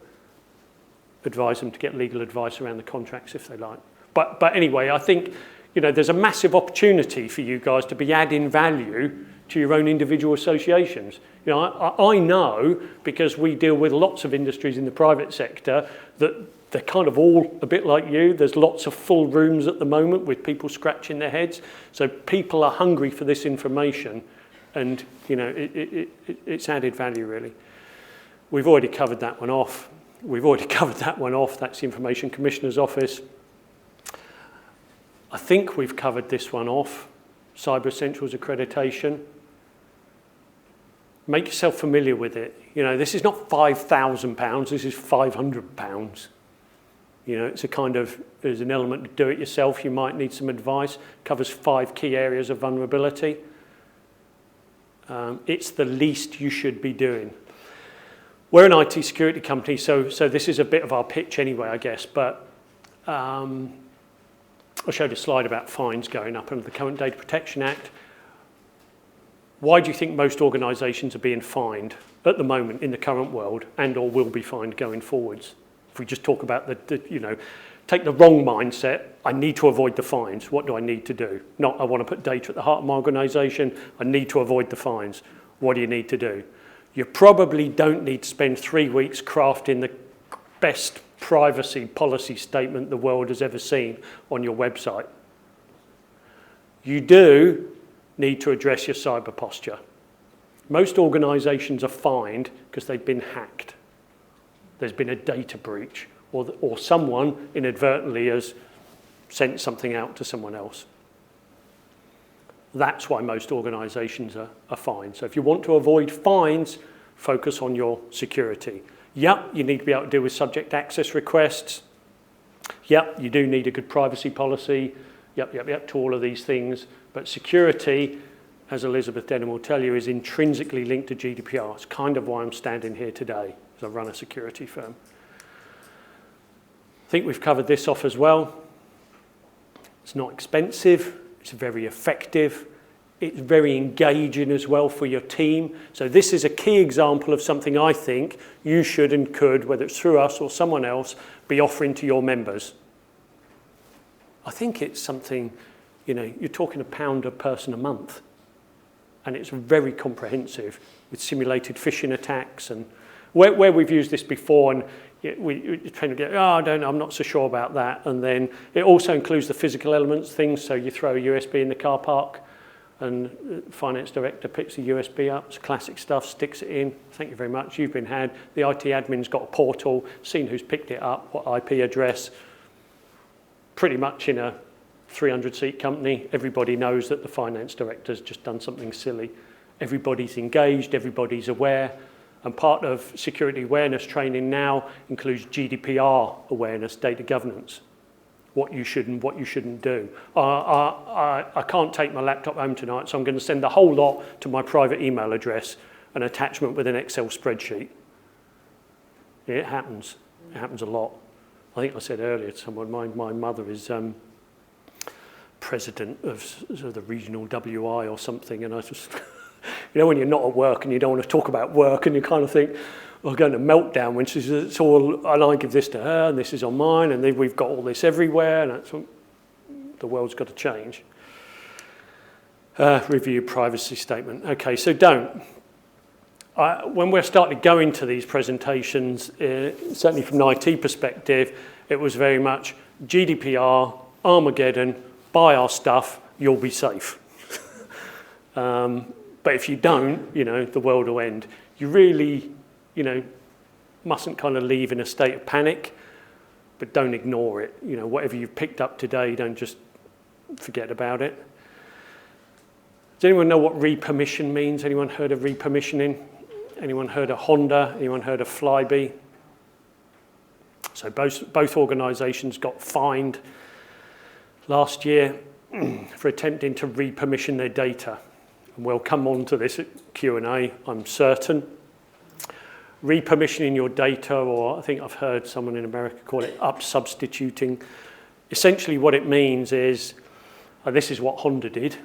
advise them to get legal advice around the contracts if they like. But anyway, I think, you know, there's a massive opportunity for you guys to be adding value to your own individual associations. You know, I know, because we deal with lots of industries in the private sector, that they're kind of all a bit like you. There's lots of full rooms at the moment with people scratching their heads. So people are hungry for this information, and you know, it's added value really. We've already covered that one off. That's the Information Commissioner's Office. I think we've covered this one off. Cyberessentials accreditation. Make yourself familiar with it. You know, this is not £5,000. This is £500. You know, it's a kind of, there's an element to do it yourself. You might need some advice. Covers 5 key areas of vulnerability. It's the least you should be doing. We're an IT security company, so this is a bit of our pitch anyway, I guess. But I showed a slide about fines going up under the current Data Protection Act. Why do you think most organisations are being fined at the moment in the current world, and or will be fined going forwards? If we just talk about the you know, take the wrong mindset, I need to avoid the fines. What do I need to do? Not, I want to put data at the heart of my organisation. I need to avoid the fines. What do you need to do? You probably don't need to spend 3 weeks crafting the best privacy policy statement the world has ever seen on your website. You do need to address your cyber posture. Most organisations are fined because they've been hacked. There's been a data breach, or someone inadvertently has sent something out to someone else. That's why most organisations are fined. So if you want to avoid fines, focus on your security. Yep, you need to be able to deal with subject access requests. Yep, you do need a good privacy policy. Yep, to all of these things. But security, as Elizabeth Denham will tell you, is intrinsically linked to GDPR. It's kind of why I'm standing here today, as I run a security firm. I think we've covered this off as well. It's not expensive. It's very effective. It's very engaging as well for your team. So this is a key example of something I think you should and could, whether it's through us or someone else, be offering to your members. I think it's something, you're talking £1 a person a month. And it's very comprehensive with simulated phishing attacks. And where we've used this before, and we tend to go, I'm not so sure about that. And then it also includes the physical elements, things. So you throw a USB in the car park, and the finance director picks the USB up. It's classic stuff, sticks it in. Thank you very much. You've been had. The IT admin's got a portal, seen who's picked it up, what IP address. Pretty much in a 300-seat company, everybody knows that the finance director's just done something silly. Everybody's engaged, everybody's aware. And part of security awareness training now includes GDPR awareness, data governance. What you should and what you shouldn't do. I can't take my laptop home tonight, so I'm going to send the whole lot to my private email address, an attachment with an Excel spreadsheet. It happens. It happens a lot. I think I said earlier to someone, my mother is president of sort of the regional WI or something, and I just, when you're not at work and you don't want to talk about work, and you kind of think, I'm going to meltdown when she says it's all, and I give this to her, and this is on mine, and then we've got all this everywhere, and that's the world's got to change. Review privacy statement. Okay, so don't. When we're starting to go into these presentations, certainly from an IT perspective, it was very much GDPR, Armageddon, buy our stuff, you'll be safe. But if you don't, the world will end. You really, mustn't kind of leave in a state of panic, but don't ignore it. Whatever you've picked up today, don't just forget about it. Does anyone know what repermission means? Anyone heard of repermissioning? Anyone heard of Honda? Anyone heard of Flybe? So both organisations got fined last year for attempting to repermission their data. And we'll come on to this at Q&A, I'm certain. Repermissioning your data, or I think I've heard someone in America call it up-substituting. Essentially what it means is, this is what Honda did.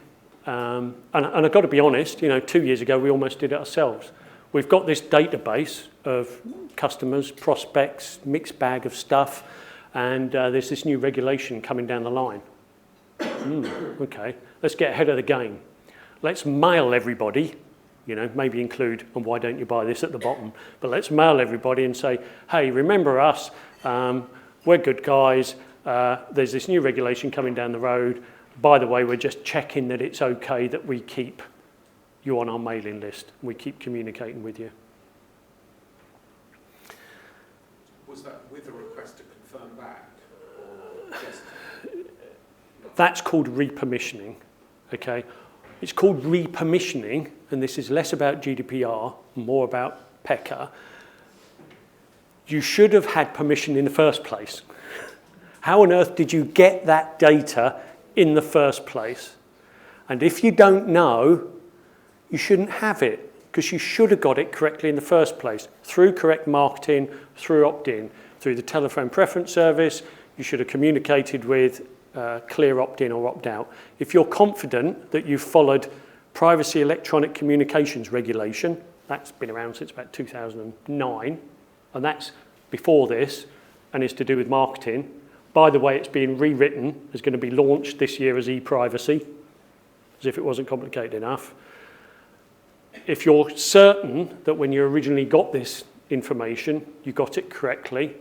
And I've got to be honest, 2 years ago we almost did it ourselves. We've got this database of customers, prospects, mixed bag of stuff, and there's this new regulation coming down the line. Okay, let's get ahead of the game. Let's mail everybody, maybe include, and why don't you buy this at the bottom, but let's mail everybody and say, hey, remember us, we're good guys, there's this new regulation coming down the road. By the way, we're just checking that it's okay that we keep you on our mailing list. We keep communicating with you. Was that with a request to confirm back? Or just... That's called repermissioning, okay? It's called repermissioning, and this is less about GDPR, more about PECA. You should have had permission in the first place. How on earth did you get that data in the first place? And if you don't know, you shouldn't have it, because you should have got it correctly in the first place, through correct marketing, through opt-in, through the telephone preference service. You should have communicated with clear opt-in or opt-out. If you're confident that you've followed Privacy Electronic Communications Regulation, that's been around since about 2009, and that's before this, and is to do with marketing. By the way, it's being rewritten, it's going to be launched this year as e-privacy, as if it wasn't complicated enough. if you're certain that when you originally got this information, you got it correctly,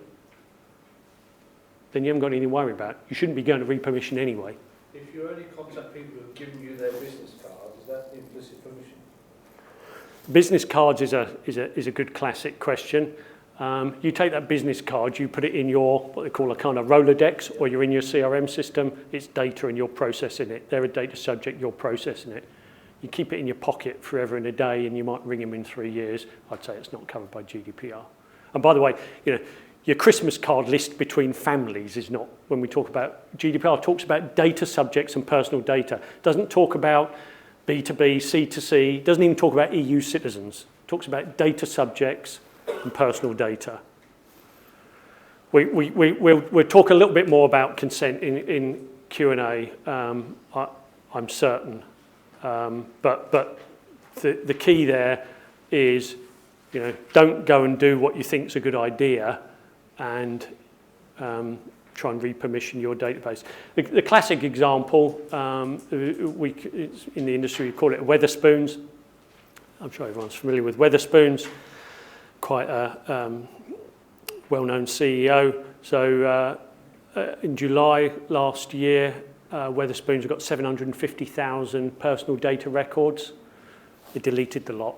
then you haven't got anything to worry about. You shouldn't be going to repermission anyway. If you only contact people who have given you their business card, is that implicit permission? Business cards is a good classic question. You take that business card, you put it in your, what they call a kind of Rolodex, or you're in your CRM system, it's data and you're processing it. They're a data subject, you're processing it. You keep it in your pocket forever and a day and you might ring them in 3 years. I'd say it's not covered by GDPR. And by the way, your Christmas card list between families is not, when we talk about, GDPR talks about data subjects and personal data. It doesn't talk about B2B, C2C, doesn't even talk about EU citizens. It talks about data subjects and personal data. We'll talk a little bit more about consent in Q&A, I'm certain. But the key there is, don't go and do what you think is a good idea and try and repermission your database. The classic example, it's in the industry, we call it Wetherspoons. I'm sure everyone's familiar with Wetherspoons, quite a well-known CEO. So in July last year, Wetherspoons have got 750,000 personal data records. They deleted the lot.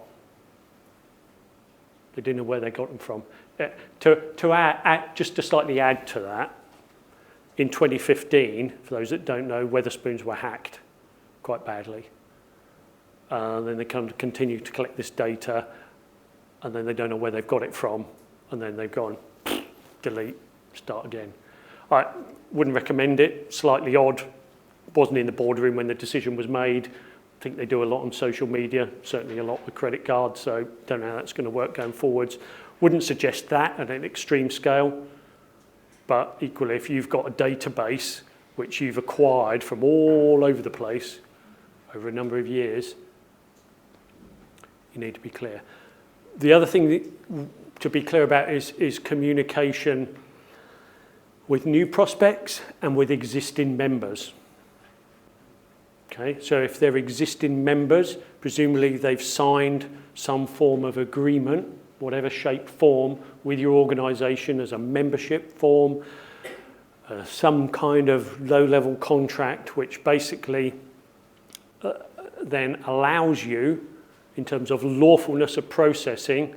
They didn't know where they got them from. Just to slightly add to that, in 2015, for those that don't know, Wetherspoons were hacked quite badly. Then they continue to collect this data, and then they don't know where they've got it from, and then they've gone, delete, start again. I wouldn't recommend it, slightly odd. Wasn't in the boardroom when the decision was made. I think they do a lot on social media, certainly a lot with credit cards, so don't know how that's going to work going forwards. Wouldn't suggest that at an extreme scale, but equally, if you've got a database which you've acquired from all over the place over a number of years, you need to be clear. The other thing to be clear about is communication with new prospects and with existing members. Okay, so if they're existing members, presumably they've signed some form of agreement, whatever shape, form, with your organisation as a membership form, some kind of low-level contract which basically then allows you, in terms of lawfulness of processing,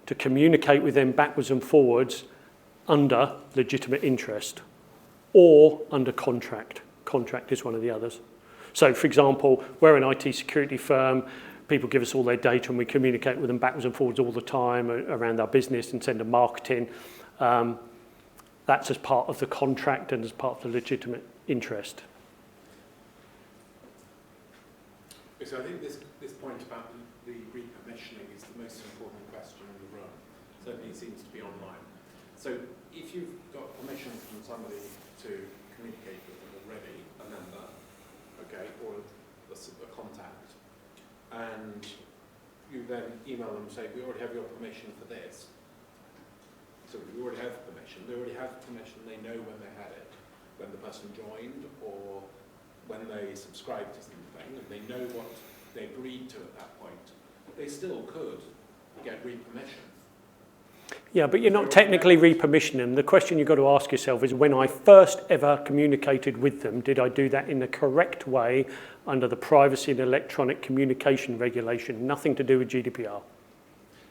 to communicate with them backwards and forwards under legitimate interest or under contract. Contract is one of the others. So, for example, we're an IT security firm. People give us all their data and we communicate with them backwards and forwards all the time around our business and send them marketing. That's as part of the contract and as part of the legitimate interest. So I think this point about the repermissioning is the most important question in the room. Certainly it seems to be online. So if you've got permission from somebody to communicate with them already, a member, okay, or a contact, and you then email them and say, we already have your permission for this. So we already have permission. They already have permission. They know when they had it, when the person joined or when they subscribed to something, and they know what they agreed to at that point. They still could get repermission. Yeah, but you're not technically repermissioning them. The question you've got to ask yourself is, when I first ever communicated with them, did I do that in the correct way under the Privacy and Electronic Communication Regulation? Nothing to do with GDPR.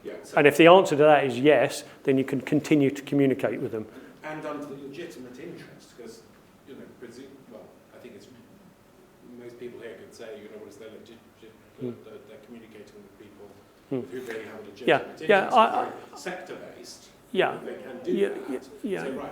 Yeah, so and if the answer to that is yes, then you can continue to communicate with them. And under the legitimate interest, because, I think it's, most people here could say, what is their they're communicating with people with who they have a legitimate interest. Sector-based. Yeah. They can do that. Yeah. So, right,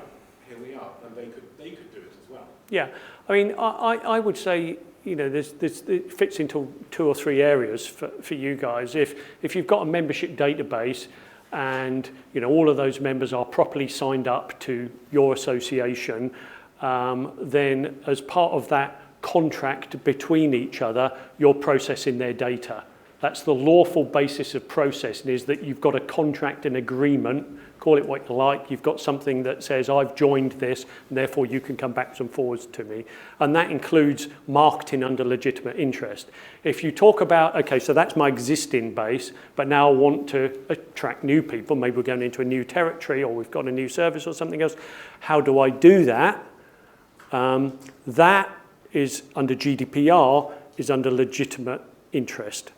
here we are, and they could do it as well. Yeah, I mean, I would say, it fits into 2 or 3 areas for you guys. If you've got a membership database and, all of those members are properly signed up to your association, then as part of that contract between each other, you're processing their data. That's the lawful basis of processing, is that you've got a contract, an agreement, call it what you like, you've got something that says I've joined this and therefore you can come backwards and forwards to me. And that includes marketing under legitimate interest. If you talk about, okay, so that's my existing base, but now I want to attract new people, maybe we're going into a new territory or we've got a new service or something else, how do I do that? That is under GDPR, is under legitimate interest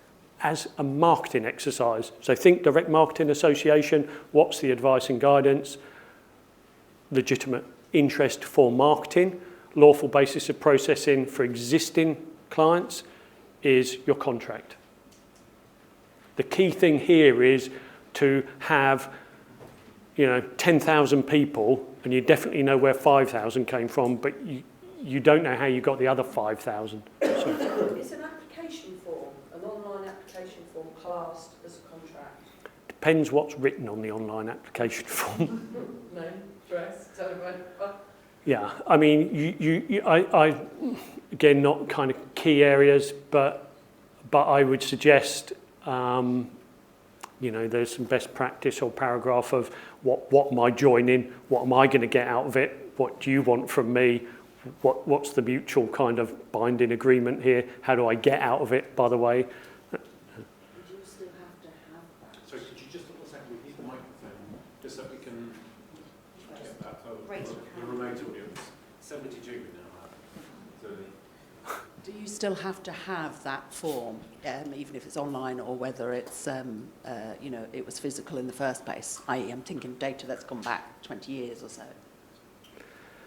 as a marketing exercise. So think Direct Marketing Association, what's the advice and guidance? Legitimate interest for marketing. Lawful basis of processing for existing clients is your contract. The key thing here is to have 10,000 people, and you definitely know where 5,000 came from, but you don't know how you got the other 5,000. So. Is an application form, an online application form, classed as a contract? Depends what's written on the online application form. Name, address, telephone. Yeah, I mean, I again, not kind of key areas, but I would suggest, there's some best practice or paragraph of what am I joining, what am I going to get out of it, what do you want from me, what's the mutual kind of binding agreement here, how do I get out of it, by the way. Would you still have to have that? Sorry, could you just double check we need the microphone, just so we can get that the remote audience. 72 we now have. Do you still have to have that form, even if it's online or whether it's, it was physical in the first place? i.e. I'm thinking data that's gone back 20 years or so.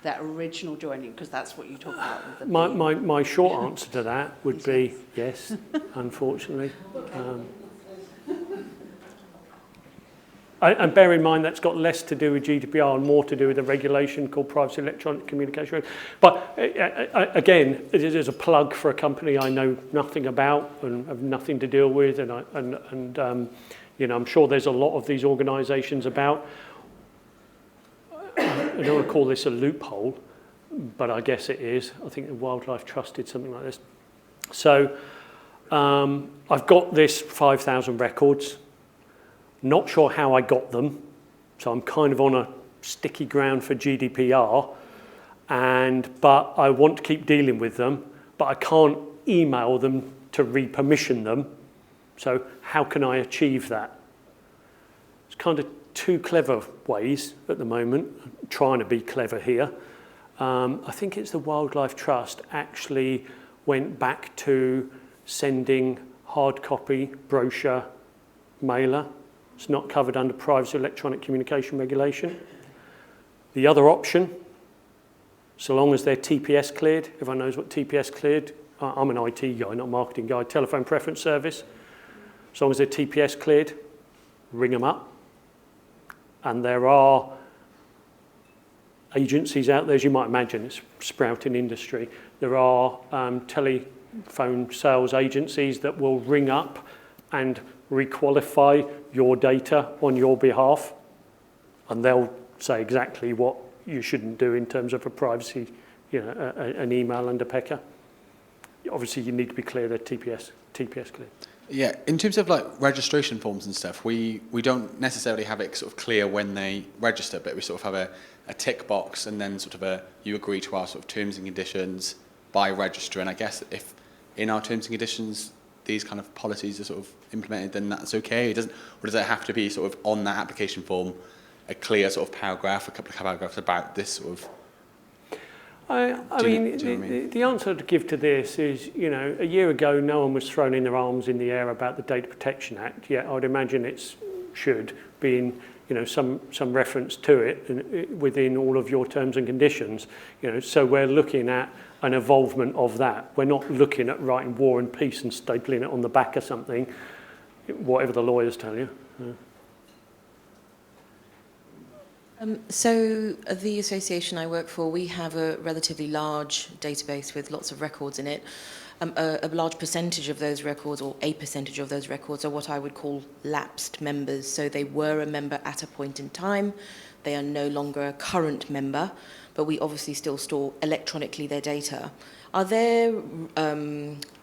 That original joining, because that's what you talk about with the My short answer to that would be yes, unfortunately. And bear in mind that's got less to do with GDPR and more to do with a regulation called Privacy Electronic Communication. But again, it is a plug for a company I know nothing about and have nothing to deal with, and I'm sure there's a lot of these organisations about. I don't want to call this a loophole, but I guess it is. I think the Wildlife Trust did something like this. So I've got this 5,000 records. Not sure how I got them, so I'm kind of on a sticky ground for GDPR, but I want to keep dealing with them, but I can't email them to re-permission them. So how can I achieve that? It's kind of two clever ways at the moment. I'm trying to be clever here. I think it's the Wildlife Trust actually went back to sending hard copy brochure mailer. It's not covered under Privacy Electronic Communication Regulation. The other option, so long as they're TPS cleared, everyone knows what TPS cleared, I'm an IT guy, not a marketing guy, telephone preference service. As long as they're TPS cleared, ring them up. And there are agencies out there, as you might imagine, it's a sprouting industry. There are telephone sales agencies that will ring up and requalify your data on your behalf, and they'll say exactly what you shouldn't do in terms of a privacy, an email under PECA. Obviously, you need to be clear they're TPS clear. Yeah, in terms of like registration forms and stuff, we don't necessarily have it sort of clear when they register, but we sort of have a tick box and then sort of you agree to our sort of terms and conditions by registering. I guess if in our terms and conditions these kind of policies are sort of implemented, then that's okay. Or does it have to be sort of on that application form a clear sort of paragraph, a couple of paragraphs about this sort of? The answer to give to this is, a year ago, no one was throwing their arms in the air about the Data Protection Act. Yet I would imagine it should be in, some reference to it within all of your terms and conditions. So we're looking at an evolvement of that. We're not looking at writing War and Peace and stapling it on the back of something, whatever the lawyers tell you. So the association I work for, we have a relatively large database with lots of records in it. A large percentage of those records, or a percentage of those records, are what I would call lapsed members. So they were a member at a point in time. They are no longer a current member, but we obviously still store electronically their data. Are there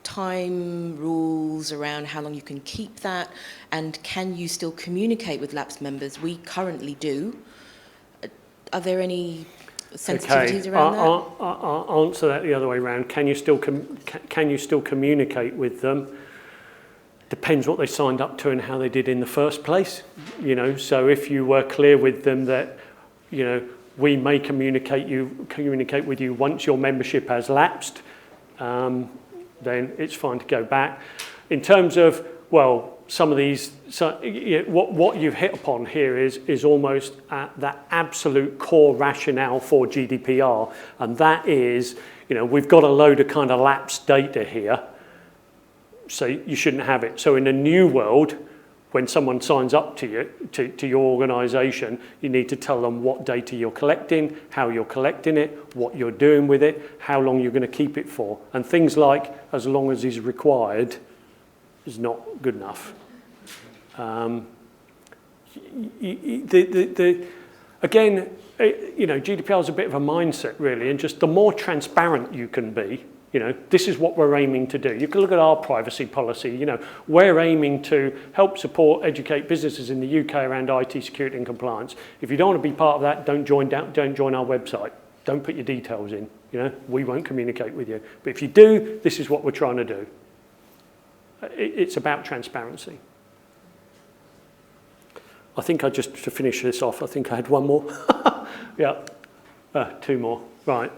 time rules around how long you can keep that, and can you still communicate with lapsed members? We currently do. Are there any sensitivities around that? I'll answer that the other way around. Can you still communicate with them? Depends what they signed up to and how they did in the first place. You know, so if you were clear with them that, you know, we may communicate with you once your membership has lapsed, then it's fine to go back. In terms of, well, some of these, what you've hit upon here is almost that absolute core rationale for GDPR, and that is, you know, we've got a load of kind of lapsed data here, so you shouldn't have it. So in a new world, when someone signs up to you, to your organisation, you need to tell them what data you're collecting, how you're collecting it, what you're doing with it, how long you're going to keep it for. And things like, as long as is required, is not good enough. Again, you know, GDPR is a bit of a mindset, really, and just the more transparent you can be, you know, this is what we're aiming to do. You can look at our privacy policy. You know, we're aiming to help support, educate businesses in the UK around IT security and compliance. If you don't want to be part of that, don't join our website. Don't put your details in. You know, we won't communicate with you. But if you do, this is what we're trying to do. It's about transparency. I think to finish this off, I think I had one more. Yeah, two more. Right.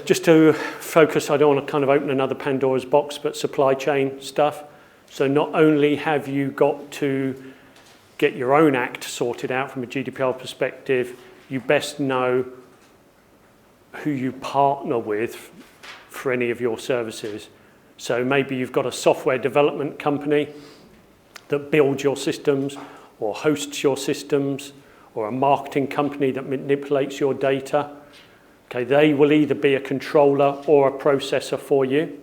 Just to focus, I don't want to kind of open another Pandora's box, but supply chain stuff. So not only have you got to get your own act sorted out from a GDPR perspective, you best know who you partner with for any of your services. So maybe you've got a software development company that builds your systems or hosts your systems, or a marketing company that manipulates your data. Okay, they will either be a controller or a processor for you.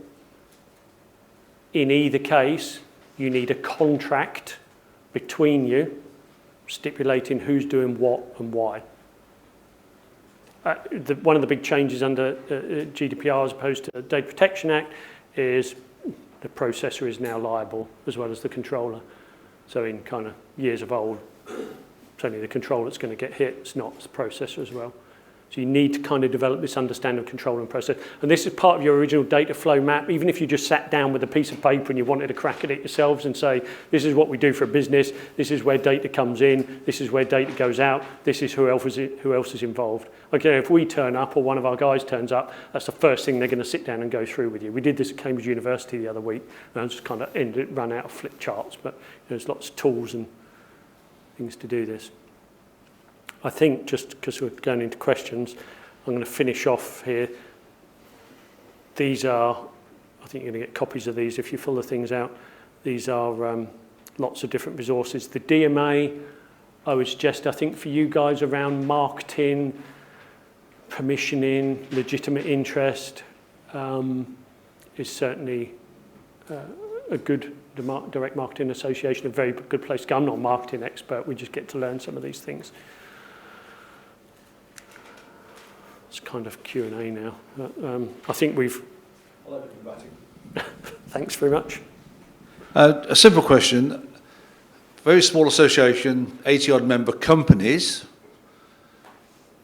In either case, you need a contract between you stipulating who's doing what and why. One of the big changes under GDPR as opposed to the Data Protection Act is the processor is now liable as well as the controller. So in kind of years of old, it's only the controller that's going to get hit, it's not the processor as well. So you need to kind of develop this understanding of control and process. And this is part of your original data flow map. Even if you just sat down with a piece of paper and you wanted to crack at it yourselves and say, this is what we do for a business, this is where data comes in, this is where data goes out, this is who else is involved. Okay, if we turn up or one of our guys turns up, that's the first thing they're going to sit down and go through with you. We did this at Cambridge University the other week, and I just kind of run out of flip charts, but there's lots of tools and things to do this. I think, just because we're going into questions, I'm going to finish off here. These are, I think you're going to get copies of these if you fill the things out. These are lots of different resources. The DMA, I would suggest, I think for you guys around marketing, permissioning, legitimate interest, is certainly a good direct marketing association, a very good place to go. I'm not a marketing expert, we just get to learn some of these things. It's kind of Q&A now. I think we've... I'll open the batting. Thanks very much. A simple question. Very small association, 80-odd member companies.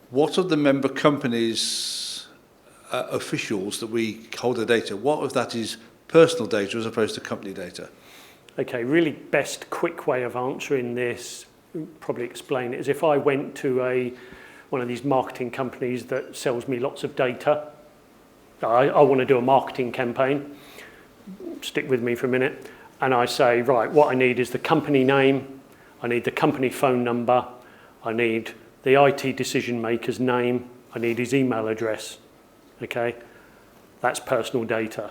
What of the member companies' officials that we hold the data, what of that is personal data as opposed to company data? Okay, really best quick way of answering this, probably explain it, is if I went to one of these marketing companies that sells me lots of data. I want to do a marketing campaign. Stick with me for a minute. And I say, right, what I need is the company name. I need the company phone number. I need the IT decision maker's name. I need his email address. Okay? That's personal data.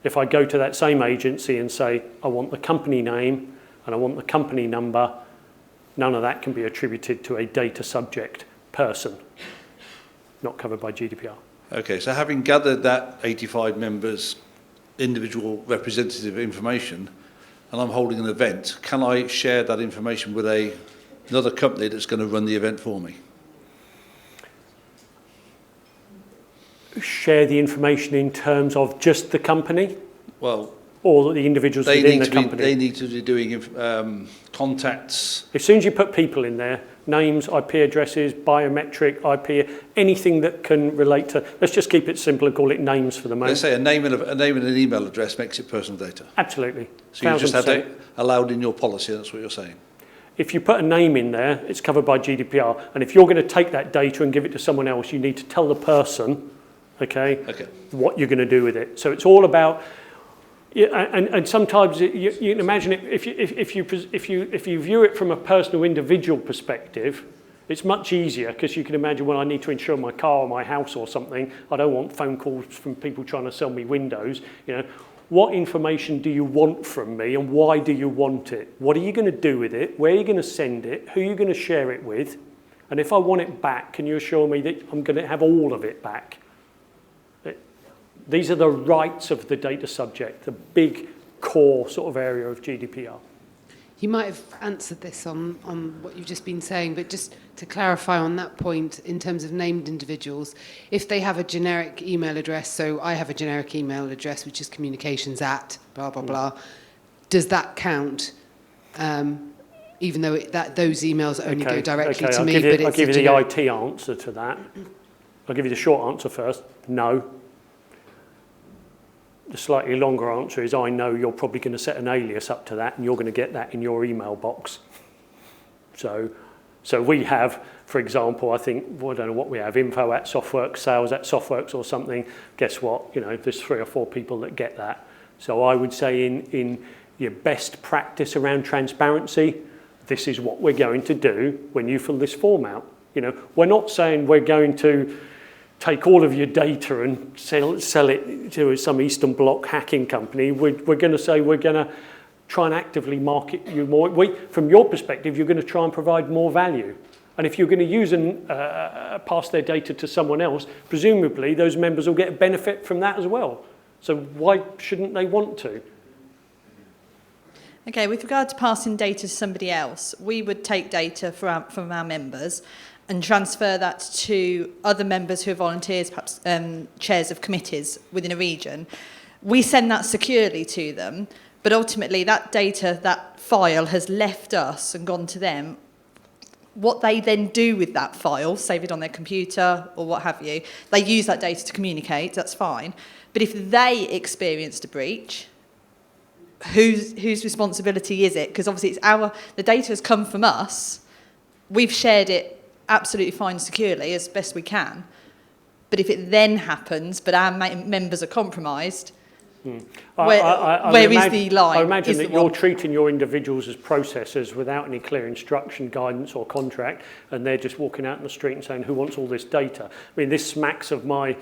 If I go to that same agency and say, I want the company name and I want the company number, none of that can be attributed to a data subject person, not covered by GDPR. Okay, so having gathered that 85 members' individual representative information, and I'm holding an event, can I share that information with another company that's going to run the event for me? share the information in terms of just the company Well, or the individuals within the company? They need to be doing contacts. As soon as you put people in there, names, IP addresses, biometric, IP, anything that can relate to, let's just keep it simple and call it names for the moment. Let's say a name and an email address makes it personal data. Absolutely. So you just have 1000%. it allowed in your policy, that's what you're saying. If you put a name in there, it's covered by GDPR. And if you're going to take that data and give it to someone else, you need to tell the person, okay. What you're going to do with it. So it's all about, and sometimes you can imagine it, if you view it from a personal individual perspective, it's much easier because you can imagine when I need to insure my car or my house or something, I don't want phone calls from people trying to sell me windows, What information do you want from me and why do you want it? What are you going to do with it? Where are you going to send it? Who are you going to share it with? And if I want it back, can you assure me that I'm going to have all of it back? These are the rights of the data subject, the big core sort of area of GDPR. You might have answered this on what you've just been saying, but just to clarify on that point, in terms of named individuals, if they have a generic email address, so I have a generic email address, which is communications at blah, blah, blah, does that count, even though those emails only go directly to me, but it's I'll give you the generic... IT answer to that. I'll give you the short answer first, no. The slightly longer answer is I know you're probably going to set an alias up to that and you're going to get that in your email box. So we have, for example, I think, I don't know what we have, info at Softwerx, sales at Softwerx or something. Guess what? There's 3 or 4 people that get that. So I would say in your best practice around transparency, this is what we're going to do when you fill this form out. We're not saying we're going to take all of your data and sell it to some Eastern Bloc hacking company. We're going to say we're going to try and actively market you more. From your perspective, you're going to try and provide more value. And if you're going to use and pass their data to someone else, presumably those members will get a benefit from that as well. So why shouldn't they want to? Okay, with regard to passing data to somebody else, we would take data from our members and transfer that to other members who are volunteers, perhaps chairs of committees within a region. We send that securely to them, but ultimately that data, that file has left us and gone to them. What they then do with that file, save it on their computer or what have you, they use that data to communicate, that's fine. But if they experienced a breach, whose responsibility is it? Because obviously the data has come from us, we've shared it absolutely fine securely as best we can, but if it then happens but our members are compromised, where is the line? I imagine that you're treating your individuals as processors without any clear instruction, guidance or contract, and they're just walking out in the street and saying, who wants all this data? I mean, this smacks of my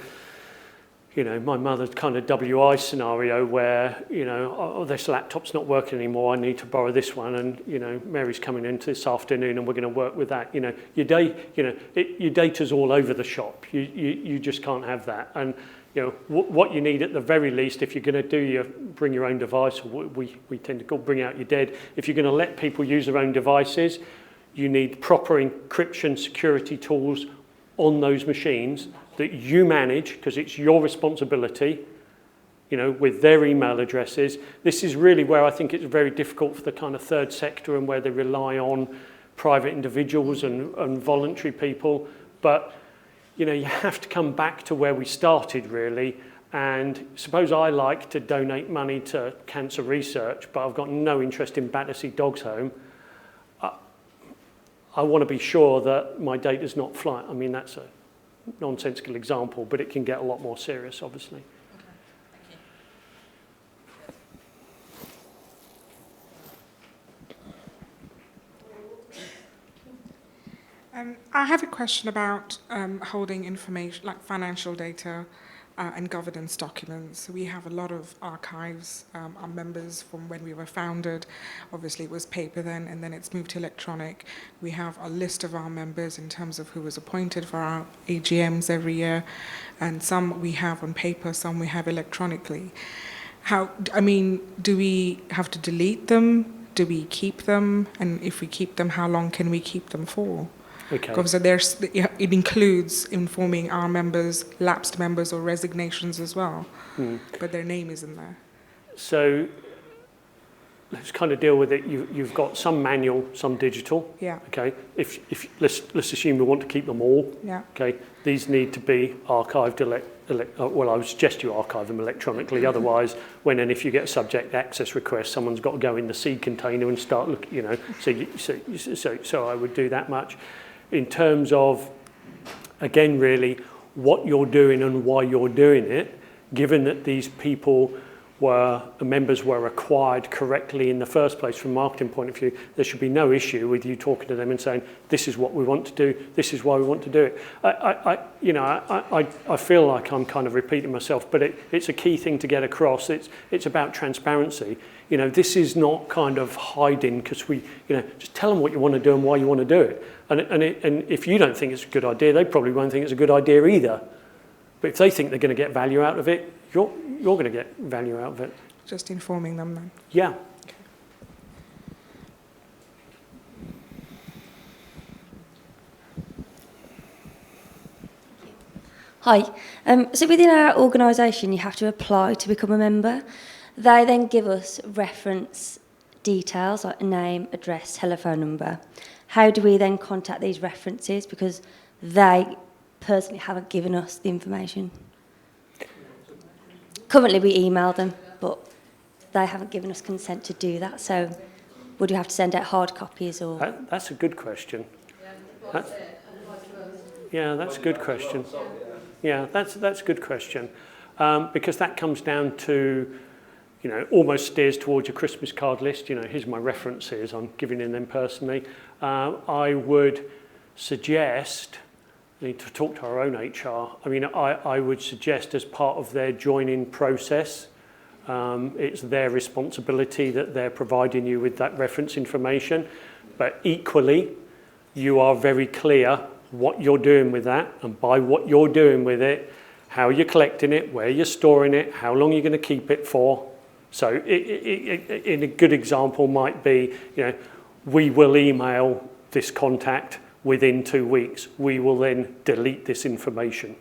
mother's kind of WI scenario where, this laptop's not working anymore, I need to borrow this one, and, Mary's coming in this afternoon and we're going to work with that. Your data's all over the shop. You just can't have that. And, what you need at the very least, if you're going to bring your own device, or we tend to call bring out your dead, if you're going to let people use their own devices, you need proper encryption security tools on those machines that you manage, because it's your responsibility, with their email addresses. This is really where I think it's very difficult for the kind of third sector and where they rely on private individuals and voluntary people. But, you have to come back to where we started, really. And suppose I like to donate money to cancer research, but I've got no interest in Battersea Dogs Home. I want to be sure that my data's not flying. I mean, that's a nonsensical example, but it can get a lot more serious, obviously. Okay, thank you. I have a question about holding information, like financial data and governance documents. We have a lot of archives, our members from when we were founded. Obviously, it was paper then, and then it's moved to electronic. We have a list of our members in terms of who was appointed for our AGMs every year, and some we have on paper, some we have electronically. Do we have to delete them? Do we keep them? And if we keep them, how long can we keep them for? Okay. Obviously, it includes informing our members, lapsed members, or resignations as well. But their name isn't there. So let's kind of deal with it. You've got some manual, some digital. Yeah. Okay. If let's assume we want to keep them all. Yeah. Okay. These need to be archived well, I would suggest you archive them electronically. Otherwise, when and if you get a subject access request, someone's got to go in the seed container and start looking. You know. So I would do that much. In terms of, again, really, what you're doing and why you're doing it, given that these members were acquired correctly in the first place from a marketing point of view, there should be no issue with you talking to them and saying, this is what we want to do, this is why we want to do it. I feel like I'm kind of repeating myself, but it's a key thing to get across. It's about transparency. You know, this is not kind of hiding because just tell them what you want to do and why you want to do it. And if you don't think it's a good idea, they probably won't think it's a good idea either. But if they think they're going to get value out of it, you're going to get value out of it. Just informing them then. Yeah. Hi. So within our organisation, you have to apply to become a member. They then give us reference details like name, address, telephone number. How do we then contact these references? Because they personally haven't given us the information. Currently we email them, but they haven't given us consent to do that. So would you have to send out hard copies or? That's a good question. That's a good question. Yeah, that's a good question. Because that comes down to, almost steers towards your Christmas card list. Here's my references. I'm giving them personally. I would suggest, we need to talk to our own HR. I would suggest as part of their joining process, it's their responsibility that they're providing you with that reference information. But equally, you are very clear what you're doing with that, and by what you're doing with it, how you're collecting it, where you're storing it, how long you're going to keep it for. So in a good example might be, we will email this contact within 2 weeks. We will then delete this information.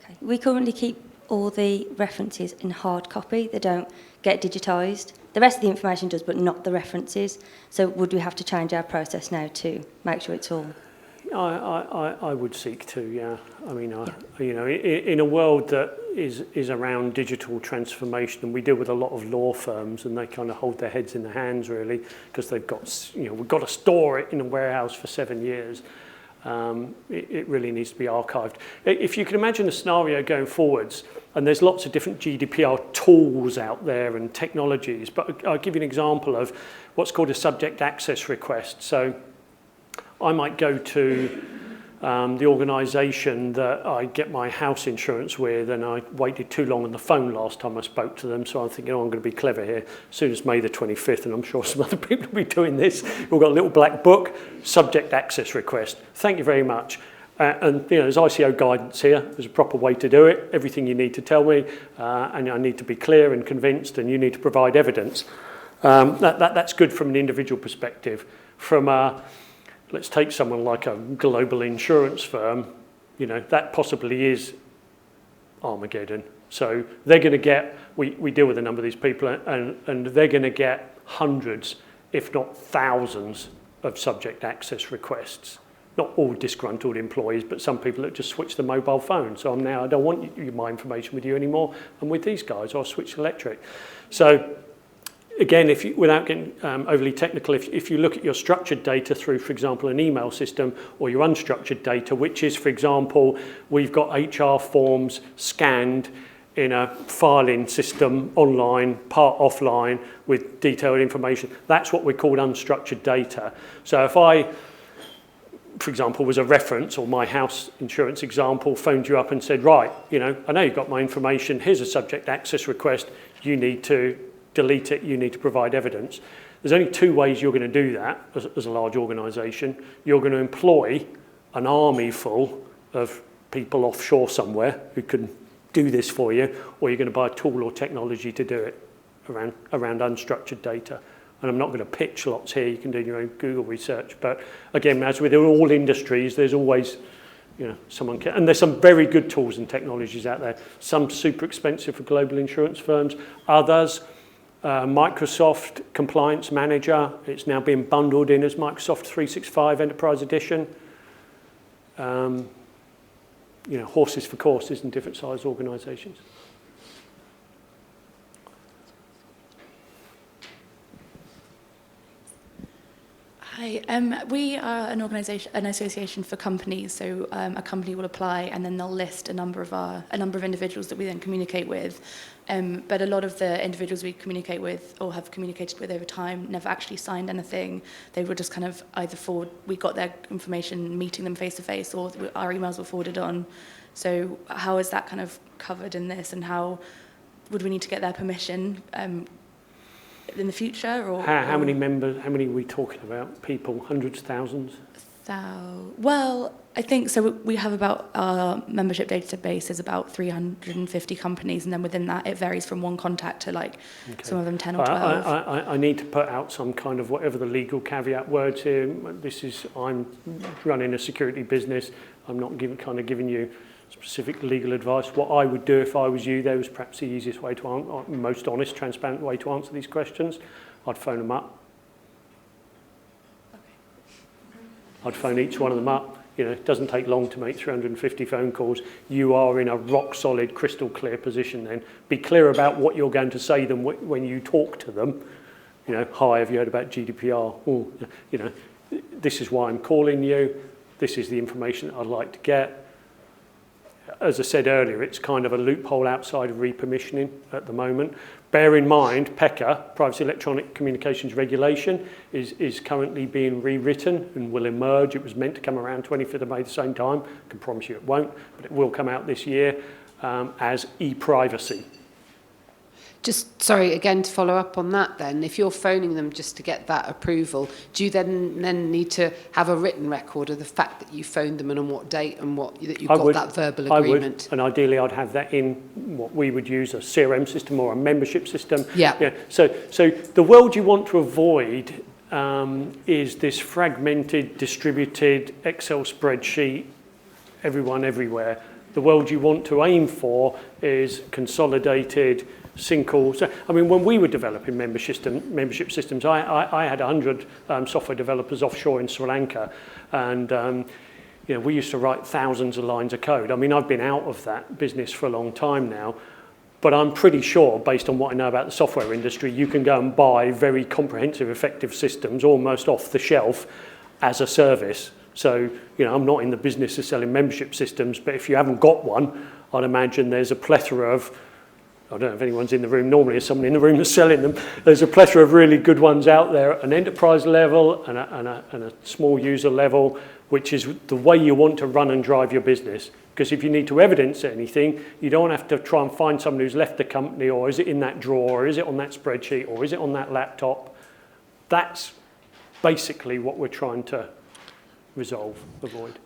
Okay. We currently keep all the references in hard copy. They don't get digitised. The rest of the information does, but not the references. So would we have to change our process now to make sure it's all? I would seek to, yeah. In a world that is around digital transformation, and we deal with a lot of law firms, and they kind of hold their heads in their hands really, because they've got, we've got to store it in a warehouse for 7 years. It really needs to be archived. If you can imagine a scenario going forwards, and there's lots of different GDPR tools out there and technologies, but I'll give you an example of what's called a subject access request. So I might go to the organisation that I get my house insurance with, and I waited too long on the phone last time I spoke to them, so I'm thinking, I'm going to be clever here. As soon as May the 25th, and I'm sure some other people will be doing this, we've got a little black book, subject access request. Thank you very much. And there's ICO guidance here. There's a proper way to do it. Everything you need to tell me, and I need to be clear and convinced, and you need to provide evidence. That's good from an individual perspective. From let's take someone like a global insurance firm, that possibly is Armageddon. So they're going to get, we deal with a number of these people, and they're going to get hundreds, if not thousands, of subject access requests. Not all disgruntled employees, but some people that just switch the mobile phone. So I don't want my information with you anymore. I'm with these guys, or I'll switch electric. So again, without getting overly technical, if you look at your structured data through, for example, an email system, or your unstructured data, which is, for example, we've got HR forms scanned in a filing system online, part offline, with detailed information. That's what we call unstructured data. So if I, for example, was a reference, or my house insurance example, phoned you up and said, right, I know you've got my information, here's a subject access request, you need to delete it, you need to provide evidence. There's only 2 ways you're going to do that as a large organisation. You're going to employ an army full of people offshore somewhere who can do this for you, or you're going to buy a tool or technology to do it around unstructured data. And I'm not going to pitch lots here, you can do your own Google research. But again, as with all industries, there's always, someone can, and there's some very good tools and technologies out there. Some super expensive for global insurance firms, others, Microsoft Compliance Manager, it's now being bundled in as Microsoft 365 Enterprise Edition. Horses for courses in different size organisations. Hi, we are an association for companies. So a company will apply, and then they'll list a number of individuals that we then communicate with. But a lot of the individuals we communicate with or have communicated with over time never actually signed anything. They were just kind of we got their information meeting them face to face, or our emails were forwarded on. So how is that kind of covered in this, and how would we need to get their permission in the future? Or how many members, how many are we talking about? People, hundreds, thousands? Well, I think so. We have about our membership database is about 350 companies, and then within that it varies from one contact to some of them 10 or 12. I need to put out some kind of whatever the legal caveat words here. I'm running a security business. I'm not giving you specific legal advice. What I would do if I was you, there was perhaps the easiest way to most honest, transparent way to answer these questions. I'd phone them up. I'd phone each one of them up. It doesn't take long to make 350 phone calls. You are in a rock solid, crystal clear position then. Be clear about what you're going to say them when you talk to them. Hi, have you heard about GDPR? Oh, this is why I'm calling you. This is the information that I'd like to get. As I said earlier, it's kind of a loophole outside of re-permissioning at the moment. Bear in mind, PECA, Privacy Electronic Communications Regulation, is currently being rewritten and will emerge. It was meant to come around 25th of May at the same time. I can promise you it won't, but it will come out this year as e-privacy. Just, sorry, again, to follow up on that then, if you're phoning them just to get that approval, do you then need to have a written record of the fact that you phoned them and on what date and that you've got that verbal agreement? I would, and ideally I'd have that in what we would use a CRM system or a membership system. Yeah. So the world you want to avoid is this fragmented, distributed Excel spreadsheet, everyone everywhere. The world you want to aim for is consolidated, single. So, when we were developing membership systems, I had 100 software developers offshore in Sri Lanka, and we used to write thousands of lines of code. I've been out of that business for a long time now, but I'm pretty sure, based on what I know about the software industry, you can go and buy very comprehensive, effective systems almost off the shelf as a service. So, I'm not in the business of selling membership systems, but if you haven't got one, I'd imagine there's a plethora of, I don't know if anyone's in the room, normally there's someone in the room that's selling them. There's a plethora of really good ones out there at an enterprise level and a small user level, which is the way you want to run and drive your business. Because if you need to evidence anything, you don't have to try and find someone who's left the company, or is it in that drawer, or is it on that spreadsheet, or is it on that laptop. That's basically what we're trying to avoid.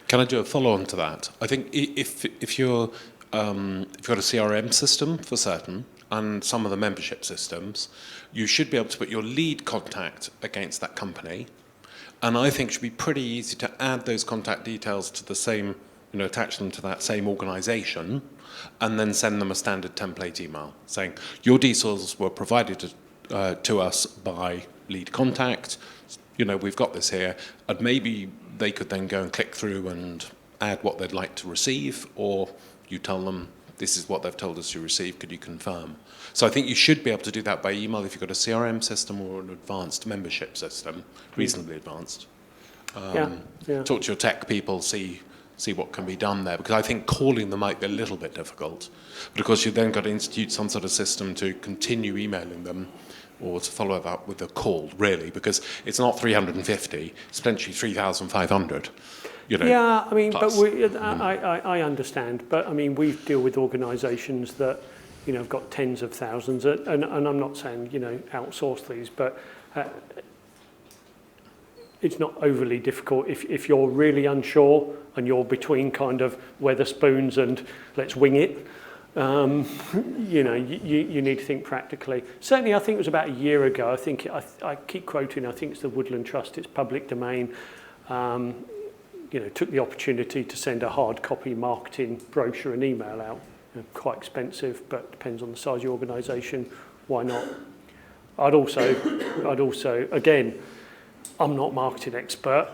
Can I do a follow-on to that? I think if you've got a CRM system for certain, and some of the membership systems, you should be able to put your lead contact against that company. And I think it should be pretty easy to add those contact details to the same, attach them to that same organization, and then send them a standard template email saying, your details were provided to us by lead contact. We've got this here. And maybe they could then go and click through and add what they'd like to receive, or you tell them, this is what they've told us you received, could you confirm? So I think you should be able to do that by email if you've got a CRM system or an advanced membership system, reasonably advanced. Talk to your tech people, see what can be done there, because I think calling them might be a little bit difficult. But of course, you've then got to institute some sort of system to continue emailing them or to follow up with a call, really, because it's not 350, it's potentially 3,500. Yeah, plus. But I understand. But we deal with organisations that, have got tens of thousands, and I'm not saying outsource these, but it's not overly difficult if you're really unsure and you're between kind of Weatherspoons and let's wing it. You know, you need to think practically. Certainly, I think it was about a year ago. I think I keep quoting. I think it's the Woodland Trust. It's public domain. You know, took the opportunity to send a hard copy marketing brochure and email out. You know, quite expensive, but depends on the size of your organisation. Why not? I'd also, again, I'm not a marketing expert.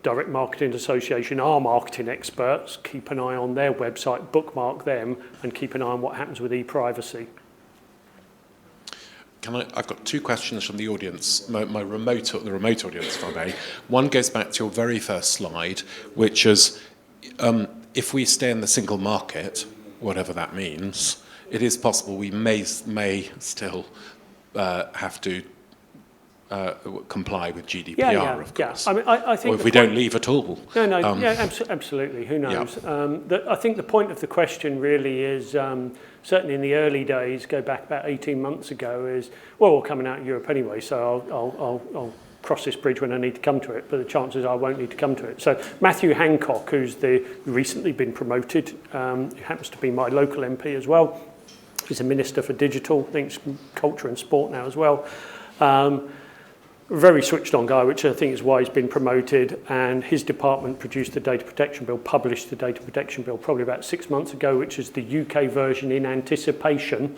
Direct Marketing Association are marketing experts. Keep an eye on their website, bookmark them, and keep an eye on what happens with e-privacy. I've got two questions from the audience, the remote audience, if I may. One goes back to your very first slide, which is if we stay in the single market, whatever that means, it is possible we may still have to comply with GDPR, of course. I mean, I think or if we don't leave at all. No, absolutely. Who knows? Yeah. I think the point of the question really is, certainly in the early days, go back about 18 months ago, is, well, we're coming out of Europe anyway, so I'll cross this bridge when I need to come to it, but the chances are I won't need to come to it. So Matthew Hancock, who's recently been promoted, who happens to be my local MP as well, he's a Minister for Digital, I think it's Culture and Sport now as well. Very switched on guy, which I think is why he's been promoted, and his department produced the data protection bill, published the data protection bill probably about 6 months ago, which is the UK version in anticipation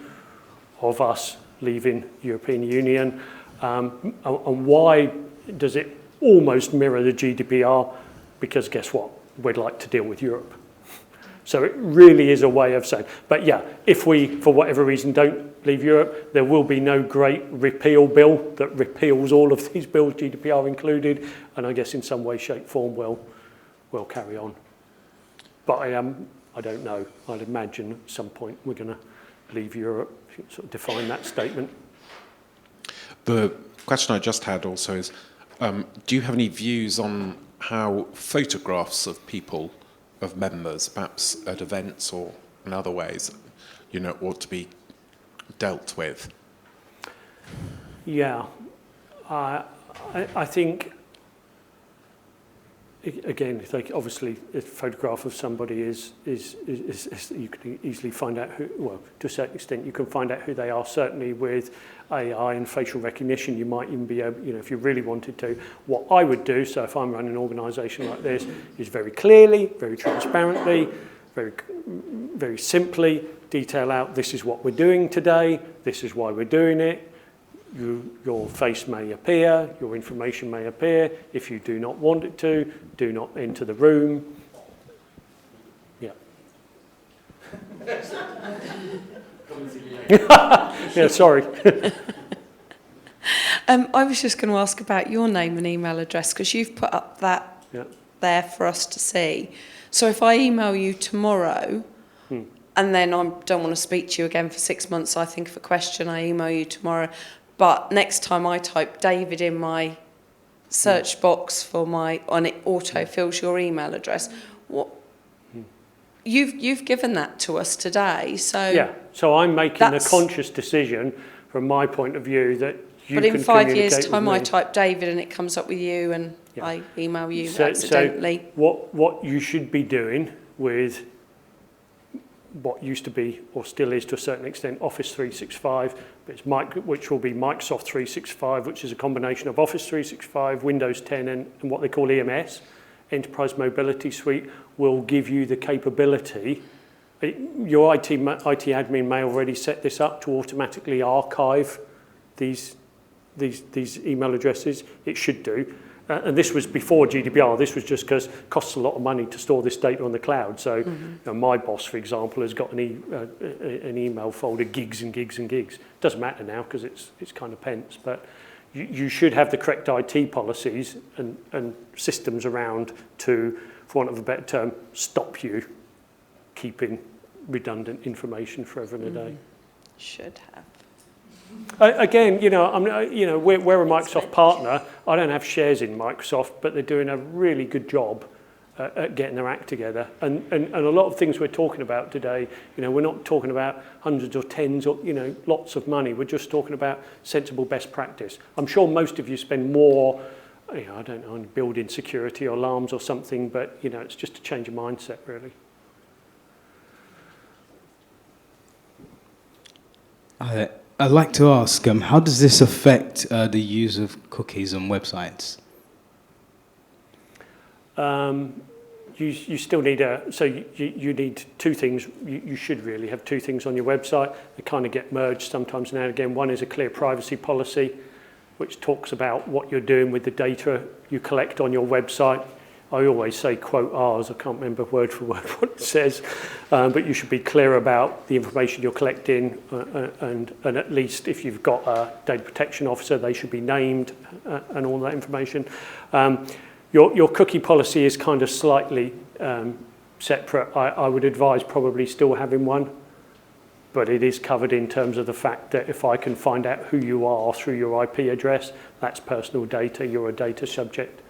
of us leaving the European Union. And why does it almost mirror the GDPR? Because guess what? We'd like to deal with Europe. So it really is a way of saying, but yeah, if we, for whatever reason, don't leave Europe, there will be no great repeal bill that repeals all of these bills, GDPR included, and I guess in some way, shape, form, we'll carry on. But I don't know. I'd imagine at some point we're going to leave Europe. If you sort of define that statement. The question I just had also is, do you have any views on how photographs of people, of members, perhaps at events or in other ways, you know, ought to be dealt with? Yeah, I think, again, like obviously a photograph of somebody is you can easily find out who, well, to a certain extent you can find out who they are. Certainly with AI and facial recognition, you might even be able, you know, if you really wanted to. What I would do, so if I'm running an organisation like this, is very clearly, very transparently, very simply detail out, this is what we're doing today, this is why we're doing it. Your face may appear, your information may appear. If you do not want it to, do not enter the room. Yeah. Yeah, sorry. I was just going to ask about your name and email address, because you've put up that there for us to see. So if I email you tomorrow, and then I don't want to speak to you again for 6 months, I think of a question, I email you tomorrow, but next time I type David in my search box for and it auto fills your email address. What? You've given that to us today, so yeah. So I'm making a conscious decision from my point of view that you can communicate with me. But in 5 years' time, I type David and it comes up with you, and I email you accidentally. So what you should be doing with what used to be, or still is to a certain extent, Office 365, which will be Microsoft 365, which is a combination of Office 365, Windows 10, and what they call EMS, Enterprise Mobility Suite, will give you the capability. Your IT admin may already set this up to automatically archive these email addresses. It should do. And this was before GDPR. This was just because it costs a lot of money to store this data on the cloud. So you know, my boss, for example, has got an email folder, gigs and gigs and gigs. It doesn't matter now because it's kind of pence. But you should have the correct IT policies and systems around to, for want of a better term, stop you keeping redundant information forever and a day. Should have. Again, you know, we're a Microsoft partner. I don't have shares in Microsoft, but they're doing a really good job at getting their act together. And a lot of things we're talking about today, you know, we're not talking about hundreds or tens or, you know, lots of money. We're just talking about sensible best practice. I'm sure most of you spend more, you know, I don't know, on building security or alarms or something, but, you know, it's just a change of mindset, really. I'd like to ask, how does this affect the use of cookies on websites? You still need you need two things. You should really have two things on your website. They kind of get merged sometimes now and again. One is a clear privacy policy, which talks about what you're doing with the data you collect on your website. I always say quote ours, I can't remember word for word what it says, but you should be clear about the information you're collecting and at least if you've got a data protection officer, they should be named and all that information. Your cookie policy is kind of slightly separate. I would advise probably still having one, but it is covered in terms of the fact that if I can find out who you are through your IP address, that's personal data, you're a data subject.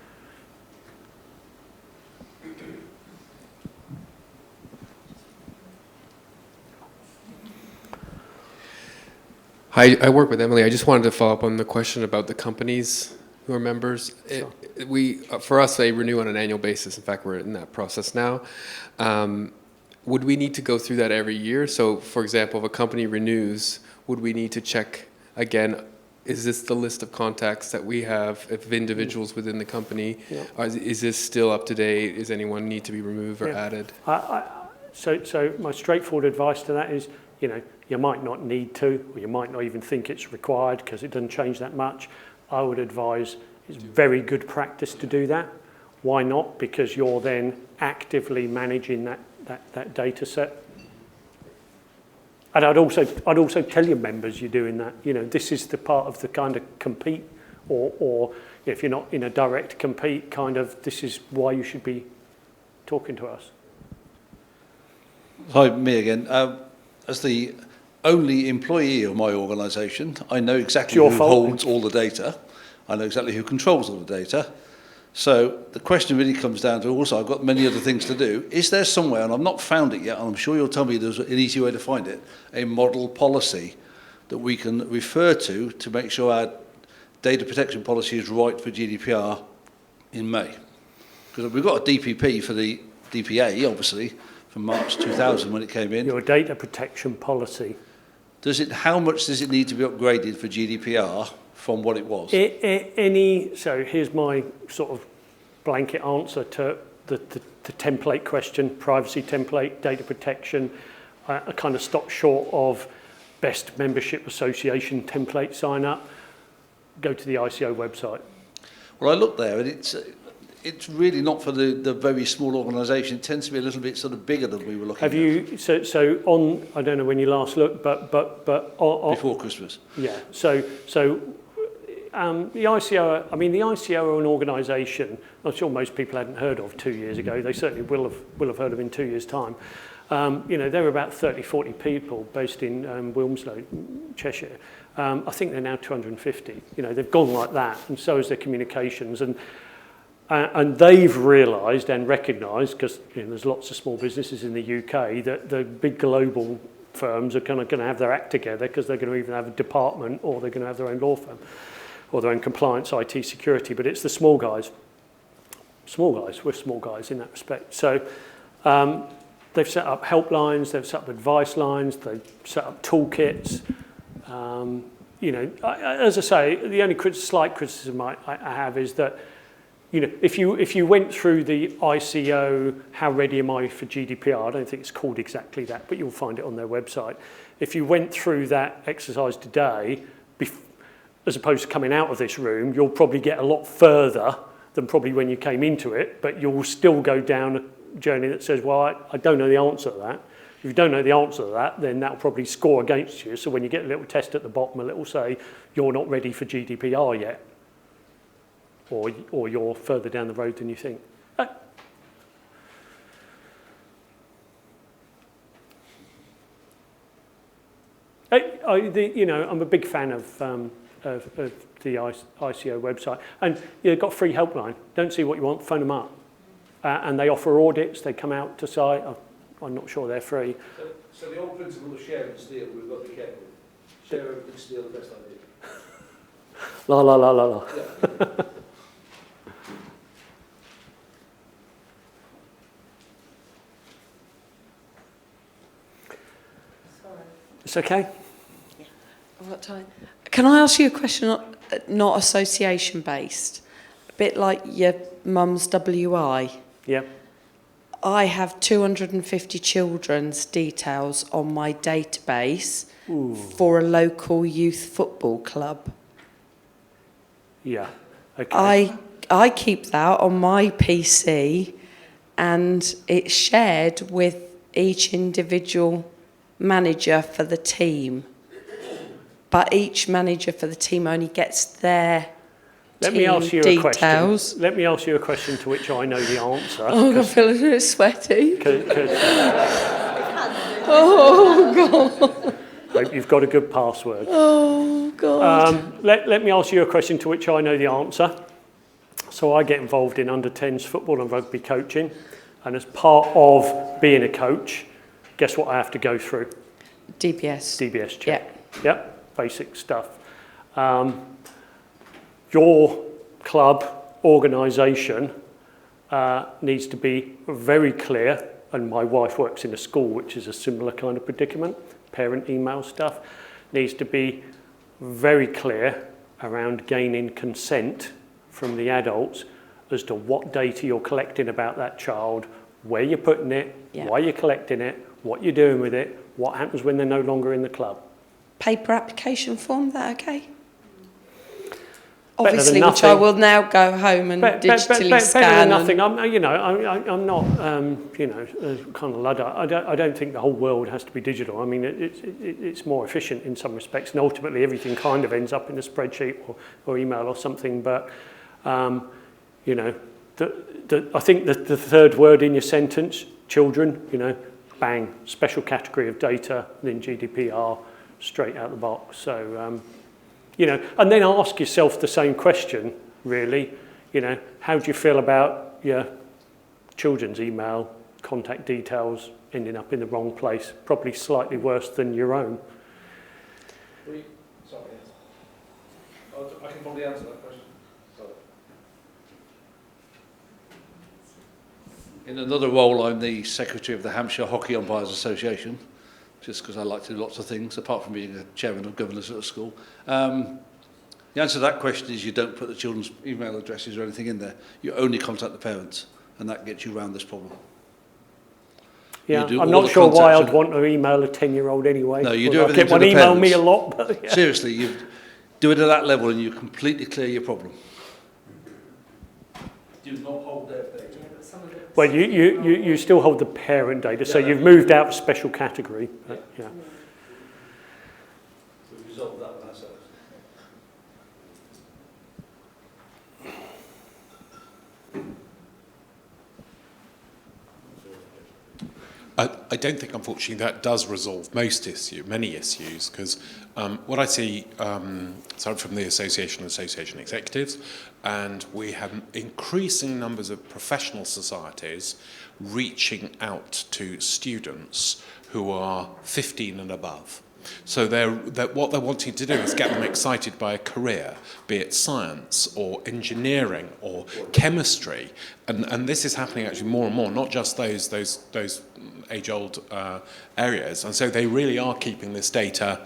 Hi, I work with Emily. I just wanted to follow up on the question about the companies who are members. Sure. For us, they renew on an annual basis. In fact, we're in that process now. Would we need to go through that every year? So, for example, if a company renews, would we need to check again, is this the list of contacts that we have of individuals within the company? Yeah. Or is this still up to date? Does anyone need to be removed or added? So my straightforward advice to that is, you might not need to, or you might not even think it's required because it doesn't change that much. I would advise it's very good practice to do that. Why not? Because you're then actively managing that data set. And I'd also tell your members you're doing that. This is the part of the kind of compete, or if you're not in a direct compete, kind of this is why you should be talking to us. Hi, me again. As the only employee of my organisation, I know exactly who holds all the data. I know exactly who controls all the data. So the question really comes down to, also, I've got many other things to do. Is there somewhere, and I've not found it yet, and I'm sure you'll tell me there's an easy way to find it, a model policy that we can refer to make sure our data protection policy is right for GDPR in May? Because we've got a DPP for the DPA, obviously, from March 2000 when it came in. Your data protection policy. How much does it need to be upgraded for GDPR from what it was? So here's my sort of blanket answer to the template question, privacy template, data protection. I kind of stopped short of best membership association template sign up. Go to the ICO website. Well, I looked there and it's really not for the very small organisation. It tends to be a little bit sort of bigger than we were looking at. Have you, so on, I don't know when you last looked, but on, before Christmas. Yeah, so the ICO, the ICO are an organisation I'm sure most people hadn't heard of 2 years ago. They certainly will have heard of in 2 years' time. There were about 30, 40 people based in Wilmslow, Cheshire. I think they're now 250. They've gone like that, and so is their communications. And they've realised and recognised, because there's lots of small businesses in the UK, that the big global firms are kind of going to have their act together because they're going to even have a department or they're going to have their own law firm or their own compliance, IT security. But it's the small guys. We're small guys in that respect. So they've set up helplines, they've set up advice lines, they've set up toolkits. As I say, the only slight criticism I have is that if you went through the ICO, how ready am I for GDPR? I don't think it's called exactly that, but you'll find it on their website. If you went through that exercise today, as opposed to coming out of this room, you'll probably get a lot further than probably when you came into it, but you'll still go down a journey that says, well, I don't know the answer to that. If you don't know the answer to that, then that'll probably score against you. So when you get a little test at the bottom, it will say, you're not ready for GDPR yet. Or you're further down the road than you think. I'm a big fan of the ICO website. And you've got a free helpline. Don't see what you want, phone them up. And they offer audits. They come out to site. I'm not sure they're free. So the old principle of share and steal, we've got to be careful. Share and steal, the best idea. La la la la la. Yeah. It's okay? what time? Can I ask you a question, not association based? A bit like your mum's WI. Yeah. I have 250 children's details on my database for a local youth football club. Yeah. Okay. I keep that on my PC, and it's shared with each individual manager for the team. But each manager for the team only gets their Let team me ask you details. a question. Let me ask you a question to which I know the answer. Oh, I feel a bit sweaty. Oh, God. Hope you've got a good password. Oh, God. Let me ask you a question to which I know the answer. So I get involved in under-10s football and rugby coaching. And as part of being a coach, guess what I have to go through? DBS check. Yeah, basic stuff. Your club, organisation needs to be very clear, and my wife works in a school which is a similar kind of predicament, parent email stuff, needs to be very clear around gaining consent from the adults as to what data you're collecting about that child, where you're putting it, why you're collecting it, what you're doing with it, what happens when they're no longer in the club. Paper application form, that okay? Better Obviously, than which I will now go home and digitally scan. Better than nothing. I'm not, kind of Luddite. I don't think the whole world has to be digital. I mean, it's more efficient in some respects, and ultimately everything kind of ends up in a spreadsheet or email or something. But, I think the third word in your sentence, children, bang, special category of data, then GDPR, straight out the box. So, and then ask yourself the same question, really. How do you feel about your children's email contact details ending up in the wrong place? Probably slightly worse than your own. Sorry. I can probably answer that question. Sorry. In another role, I'm the secretary of the Hampshire Hockey Umpires Association, just because I like to do lots of things, apart from being a chairman of governors at a school. The answer to that question is you don't put the children's email addresses or anything in there. You only contact the parents, and that gets you around this problem. Yeah, I'm not sure why I'd want to email a 10-year-old anyway. No, you do everything to the email parents. me a lot. But yeah. Seriously, you do it at that level and you completely clear your problem. Do not hold their data. Well, you still hold the parent data, so you've moved out of special category. But, yeah. We've resolved that one ourselves. I don't think, unfortunately, that does resolve many issues, because what I see, started from the association executives, and we have increasing numbers of professional societies reaching out to students who are 15 and above. So what they're wanting to do is get them excited by a career, be it science or engineering or chemistry, and this is happening actually more and more, not just those age-old areas, and so they really are keeping this data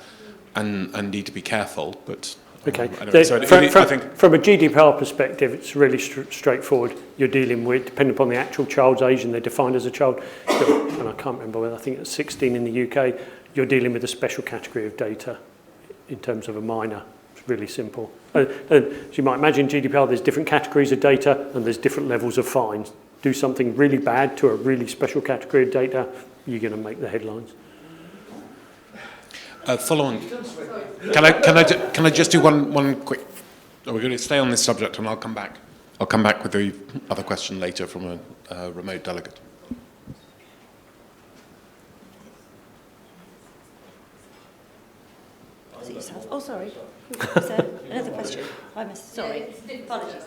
and need to be careful. But okay, anyway, from a GDPR perspective, it's really straightforward. You're dealing with, depending upon the actual child's age, and they're defined as a child, and I can't remember whether, I think it's 16 in the UK, you're dealing with a special category of data in terms of a minor. It's really simple. And as you might imagine, GDPR, there's different categories of data and there's different levels of fines. Do something really bad to a really special category of data, you're going to make the headlines. Follow on. Can I just do one quick? We're going to stay on this subject, and I'll come back. I'll come back with the other question later from a remote delegate. Was it yourself? Oh, sorry. Was there another question? I missed. Sorry. Apologies.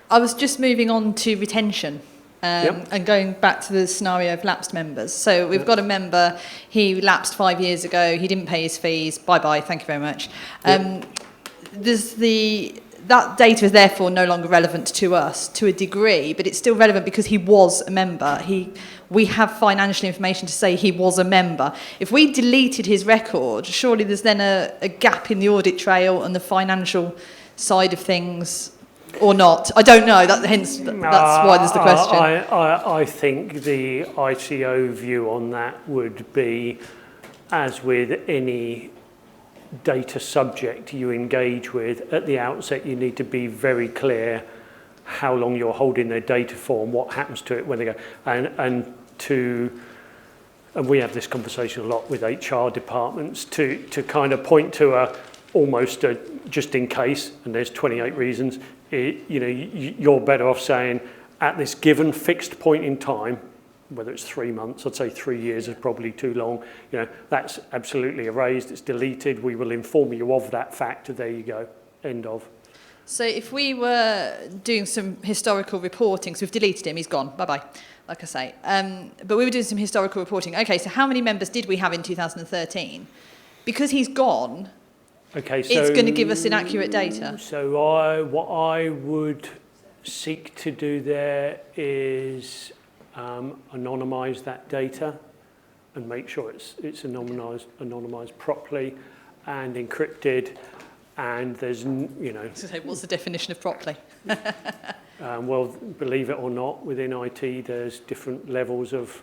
I was just moving on to retention. And going back to the scenario of lapsed members. So we've got a member, he lapsed 5 years ago, he didn't pay his fees, bye-bye, thank you very much. Does the that data is therefore no longer relevant to us to a degree, but it's still relevant because he was a member. We have financial information to say he was a member. If we deleted his record, surely there's then a gap in the audit trail and the financial side of things, or not. I don't know. That's why there's the question. I think the ICO view on that would be, as with any data subject you engage with, at the outset you need to be very clear how long you're holding their data for and what happens to it when they go. And we have this conversation a lot with HR departments to kind of point to almost a just in case, and there's 28 reasons. You're better off saying at this given fixed point in time, whether it's 3 months, I'd say 3 years is probably too long. That's absolutely erased, it's deleted. We will inform you of that fact. There you go, end of. So if we were doing some historical reporting, so we've deleted him, he's gone, bye-bye, like I say. But we were doing some historical reporting. Okay, so how many members did we have in 2013? Because he's gone, okay, so it's going to give us inaccurate data. So what I would seek to do there is anonymise that data and make sure it's anonymised properly and encrypted. And there's, So what's the definition of properly? Well, believe it or not, within IT, there's different levels of.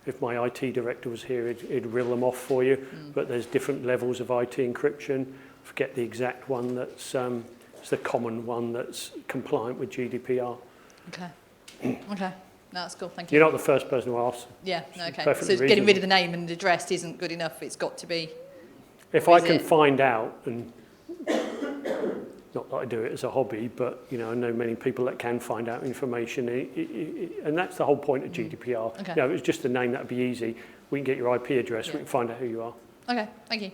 If my IT director was here, he'd reel them off for you. But there's different levels of IT encryption. Forget the exact one that's it's the common one that's compliant with GDPR. Okay. Okay. No, that's cool. Thank you. You're not the first person to ask. Yeah. No, okay. Perfectly So getting rid of the name and the address isn't good enough. It's got to be. If I can find out, and not that I do it as a hobby, but I know many people that can find out information, and that's the whole point of GDPR. Okay. If it was just a name, that'd be easy. We can get your IP address. We can find out who you are. Okay. Thank you.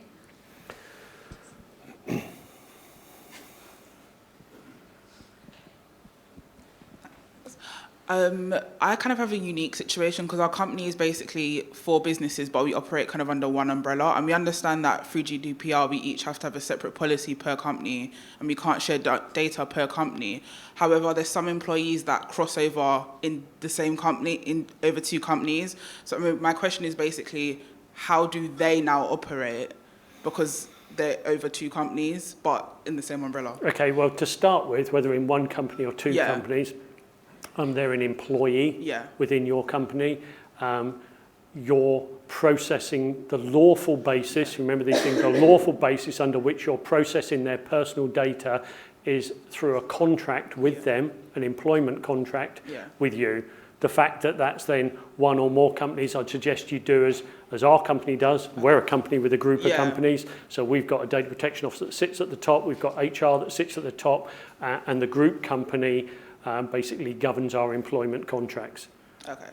I kind of have a unique situation because our company is basically 4 businesses, but we operate kind of under one umbrella. And we understand that through GDPR, we each have to have a separate policy per company, and we can't share data per company. However, there's some employees that cross over in the same company, in over 2 companies. So my question is basically, how do they now operate? Because they're over 2 companies, but in the same umbrella. Okay, well, to start with, whether in one company or 2 companies, they're an employee within your company. You're processing the lawful basis, remember these things, the lawful basis under which you're processing their personal data is through a contract with them, an employment contract with you. The fact that that's then 1 or more companies, I'd suggest you do as our company does. We're a company with a group of companies, so we've got a data protection officer that sits at the top, we've got HR that sits at the top, and the group company basically governs our employment contracts. Okay.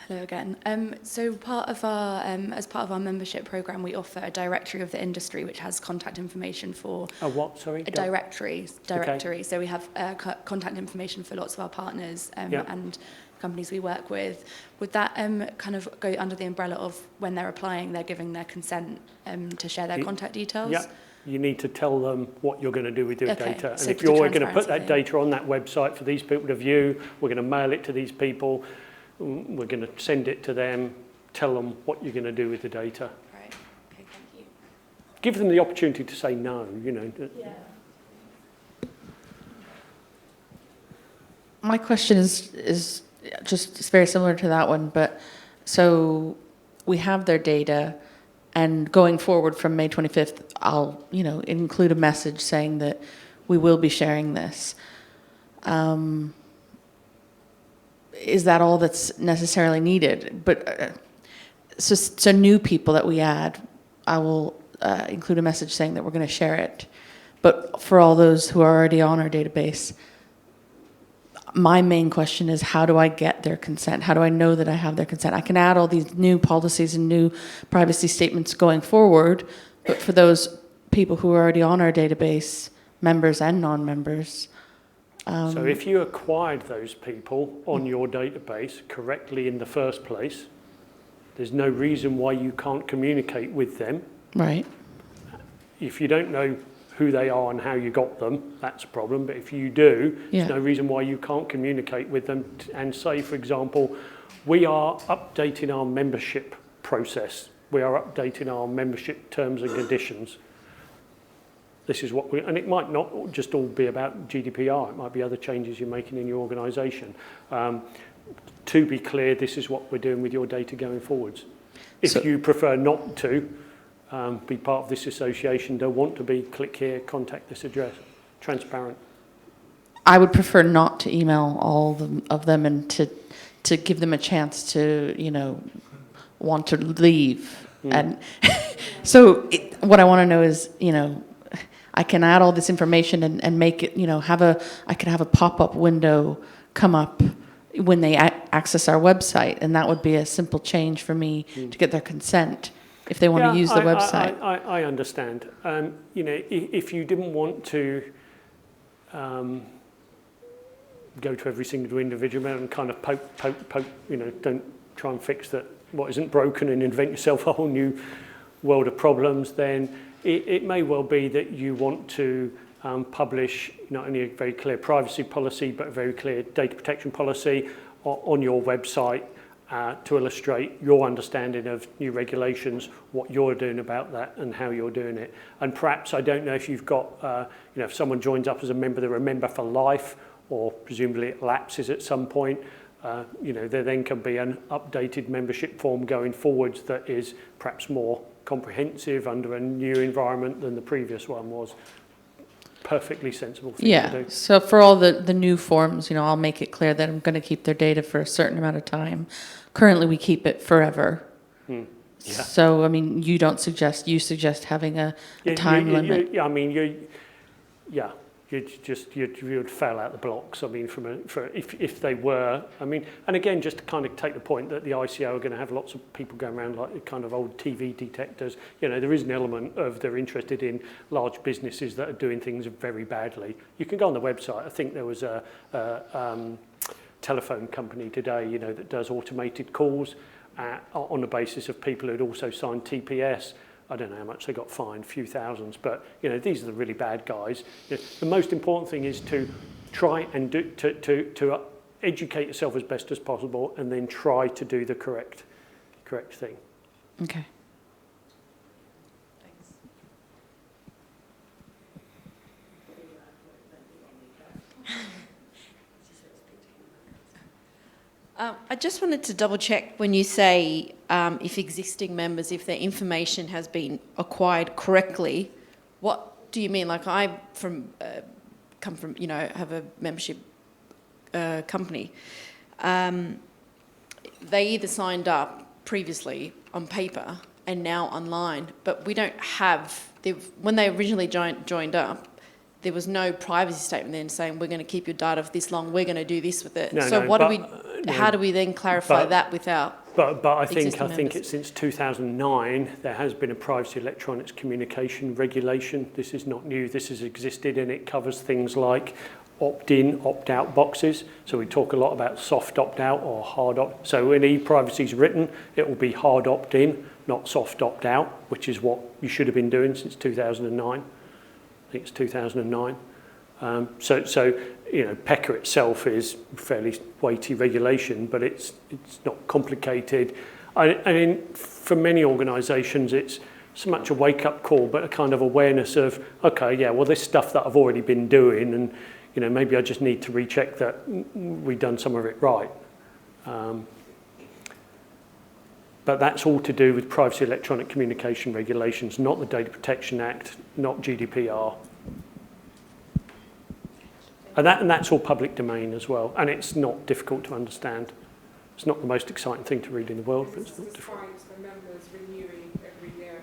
Hello again. So part of our, as part of our membership program, we offer a directory of the industry which has contact information for... A what, sorry? A directory. Okay. So we have contact information for lots of our partners and companies we work with. Would that kind of go under the umbrella of when they're applying, they're giving their consent to share their contact details? Yeah. You need to tell them what you're going to do with your data. So and if you're going to put that data on that website for these people to view, we're going to mail it to these people, we're going to send it to them, tell them what you're going to do with the data. Right. Okay, thank you. Give them the opportunity to say no, Yeah. My question is just it's very similar to that one, but so we have their data, and going forward from May 25th, I'll include a message saying that we will be sharing this. Is that all that's necessarily needed? But so new people that we add, I will include a message saying that we're going to share it. But for all those who are already on our database, my main question is, how do I get their consent? How do I know that I have their consent? I can add all these new policies and new privacy statements going forward, but for those people who are already on our database, members and non-members, So if you acquired those people on your database correctly in the first place, there's no reason why you can't communicate with them. Right. If you don't know who they are and how you got them, that's a problem. But if you do, there's no reason why you can't communicate with them and say, for example, we are updating our membership process. We are updating our membership terms and conditions. This is what we, and it might not just all be about GDPR. It might be other changes you're making in your organisation. To be clear, this is what we're doing with your data going forwards. If you prefer not to be part of this association, don't want to be, click here, contact this address. Transparent. I would prefer not to email all of them and to give them a chance to, you know, want to leave. And so what I want to know is, you know, I can add all this information and make it, you know, I can have a pop-up window come up when they access our website, and that would be a simple change for me to get their consent if they want to use the website. I understand. You know, if you didn't want to go to every single individual and kind of poke, you know, don't try and fix that what isn't broken and invent yourself a whole new world of problems, then it may well be that you want to publish not only a very clear privacy policy, but a very clear data protection policy on your website to illustrate your understanding of new regulations, what you're doing about that and how you're doing it. And perhaps, I don't know if you've got, you know, if someone joins up as a member, they're a member for life, or presumably it lapses at some point, you know, there then can be an updated membership form going forwards that is perhaps more comprehensive under a new environment than the previous one was. Perfectly sensible thing to do. So for all the new forms, you know, I'll make it clear that I'm going to keep their data for a certain amount of time. Currently, we keep it forever. So, I mean, you suggest having a time limit. I mean, you would fail out the blocks. I mean, if they were, I mean, and again, just to kind of take the point that the ICO are going to have lots of people going around like kind of old TV detectors. You know, there is an element of they're interested in large businesses that are doing things very badly. You can go on the website. I think there was a telephone company today, you know, that does automated calls on the basis of people who'd also signed TPS. I don't know how much they got fined, a few thousands, but you know, these are the really bad guys. You know, the most important thing is to try and to educate yourself as best as possible, and then try to do the correct thing. Okay. I just wanted to double check when you say if existing members, if their information has been acquired correctly, what do you mean? Like I come from, you know, have a membership company. They either signed up previously on paper and now online, but we don't have, when they originally joined up, there was no privacy statement then saying we're going to keep your data for this long, we're going to do this with it. How do we then clarify that without But I think members? it's since 2009 there has been a privacy electronics communication regulation. This is not new. This has existed, and it covers things like opt-in, opt-out boxes. So we talk a lot about soft opt-out or hard opt. So when e-privacy is written, it will be hard opt-in, not soft opt-out, which is what you should have been doing since 2009. I think it's 2009. So you know, PECA itself is fairly weighty regulation, but it's not complicated. I mean, for many organisations, it's so much a wake-up call, but a kind of awareness of, okay, yeah, well, this stuff that I've already been doing, and you know, maybe I just need to recheck that we've done some of it right. But that's all to do with privacy electronic communication regulations, not the Data Protection Act, not GDPR. And that's all public domain as well, and it's not difficult to understand. It's not the most exciting thing to read in the world, but it's not difficult. The members renewing every year,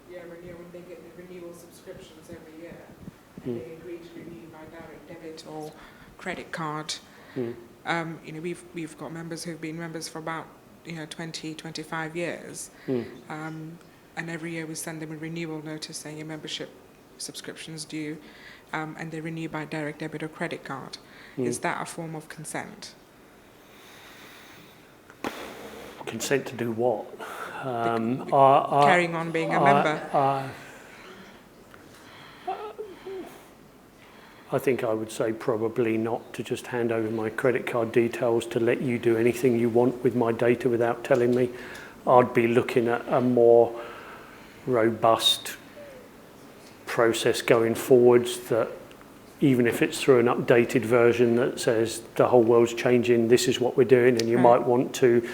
when they get the renewal subscriptions every year, and they agree to renew by direct debit or credit card. You know, we've got members who've been members for about 20, 25 years, and every year we send them a renewal notice saying your membership subscription's due. and they renew by direct debit or credit card. Is that a form of consent? Consent to do what? Carrying on being a member. I think I would say probably not, to just hand over my credit card details to let you do anything you want with my data without telling me. I'd be looking at a more robust process going forwards, that even if it's through an updated version that says the whole world's changing, this is what we're doing, and you might want to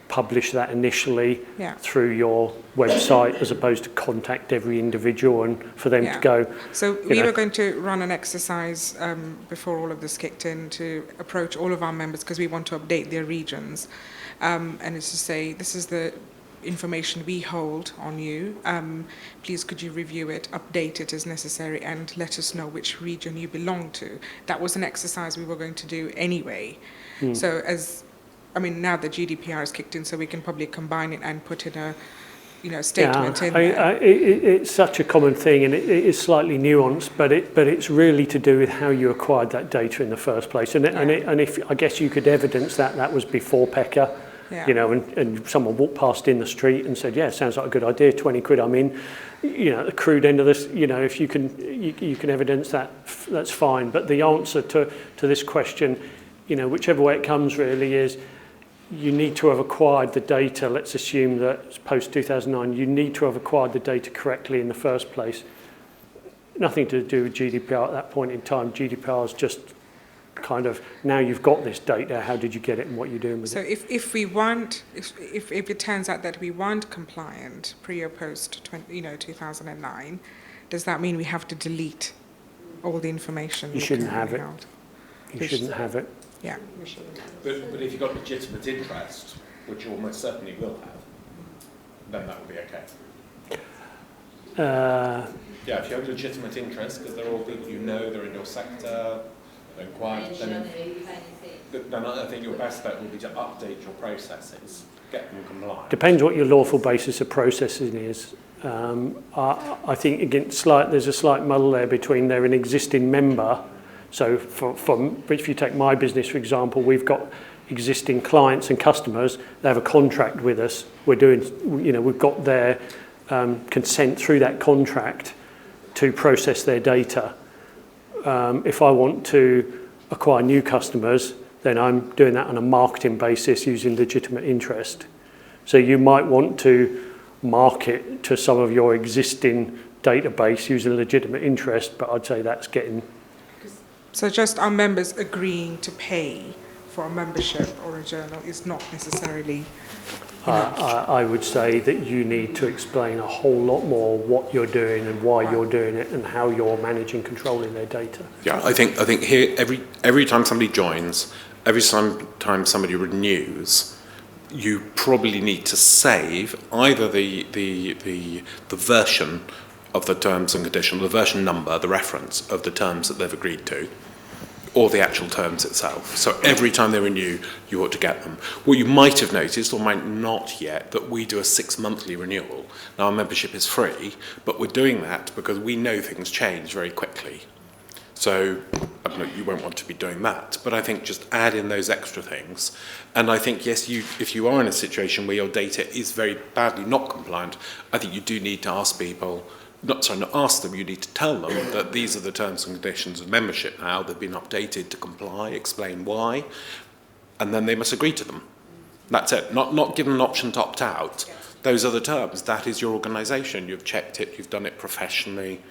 publish that initially through your website as opposed to contact every individual and for them to go. So we were going to run an exercise before all of this kicked in to approach all of our members, because we want to update their regions. And it's to say, this is the information we hold on you. Please could you review it, update it as necessary, and let us know which region you belong to. That was an exercise we were going to do anyway. So now the GDPR is kicked in, so we can probably combine it and put in a statement in there. It's such a common thing, and it is slightly nuanced, but it's really to do with how you acquired that data in the first place. And if I guess you could evidence that was before PECA, and someone walked past in the street and said, "Yeah, sounds like a good idea. 20 quid, I'm in." The crude end of this, if you can evidence that, that's fine. But the answer to this question, whichever way it comes, really is, you need to have acquired the data. Let's assume that it's post 2009. You need to have acquired the data correctly in the first place. Nothing to do with GDPR at that point in time. GDPR is just kind of, now you've got this data, how did you get it and what you're doing with it? So if it turns out that we weren't compliant pre or post 2009, does that mean we have to delete all the information? You shouldn't have it. You shouldn't have it. Yeah. But if you've got legitimate interest, which you almost certainly will have, then that would be okay. Yeah, if you have legitimate interest, because they're all people they're in your sector, they're quiet, then I think your best bet will be to update your processes, get them compliant. Depends what your lawful basis of processing is. I think, again, there's a slight muddle there between they're an existing member. So if you take my business, for example, we've got existing clients and customers. They have a contract with us. We've got their consent through that contract to process their data. If I want to acquire new customers, then I'm doing that on a marketing basis using legitimate interest. So you might want to market to some of your existing database using legitimate interest, but I'd say that's getting... So just our members agreeing to pay for a membership or a journal is not necessarily enough. I would say that you need to explain a whole lot more what you're doing and why you're doing it and how you're managing, controlling their data. Yeah, I think here every time somebody joins, every time somebody renews, you probably need to save either the version of the terms and conditions, the version number, the reference of the terms that they've agreed to, or the actual terms itself. So every time they renew, you ought to get them. What you might have noticed, or might not yet, that we do a 6-monthly renewal. Now, our membership is free, but we're doing that because we know things change very quickly. So, I don't know, you won't want to be doing that, but I think just add in those extra things. And I think, yes, if you are in a situation where your data is very badly not compliant, I think you do need to ask people, not ask them, you need to tell them that these are the terms and conditions of membership now, they've been updated to comply, explain why, and then they must agree to them. That's it, not give them an option to opt out. Those are the terms, that is your organisation, you've checked it, you've done it professionally,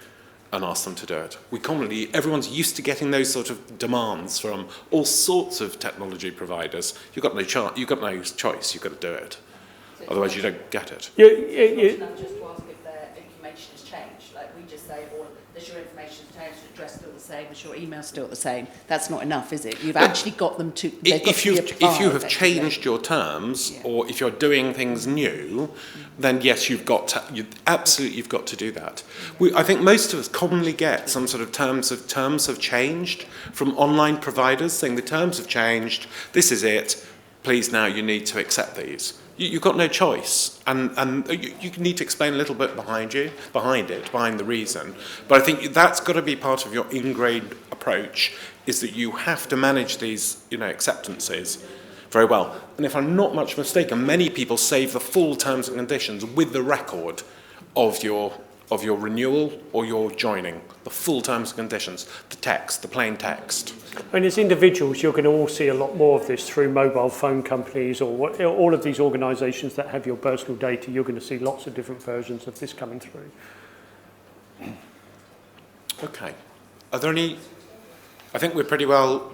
and ask them to do it. Everyone's used to getting those sort of demands from all sorts of technology providers. You've got no choice, you've got to do it. Otherwise you don't get it. Just to ask if their information has changed. Like we just say, does your information change, your address still the same, is your email still the same? That's not enough, is it? You've actually got them to... If you have changed your terms, or if you're doing things new, then yes, you've got to do that. I think most of us commonly get some sort of terms have changed from online providers saying the terms have changed, this is it, please now you need to accept these. You've got no choice, and you need to explain a little bit behind the reason. But I think that's got to be part of your ingrained approach, is that you have to manage these, acceptances very well. And if I'm not much mistaken, many people save the full terms and conditions with the record of your renewal or your joining, the full terms and conditions, the text, the plain text. And as individuals, you're going to all see a lot more of this through mobile phone companies or all of these organisations that have your personal data. You're going to see lots of different versions of this coming through. Okay. Are there any... I think we're pretty well...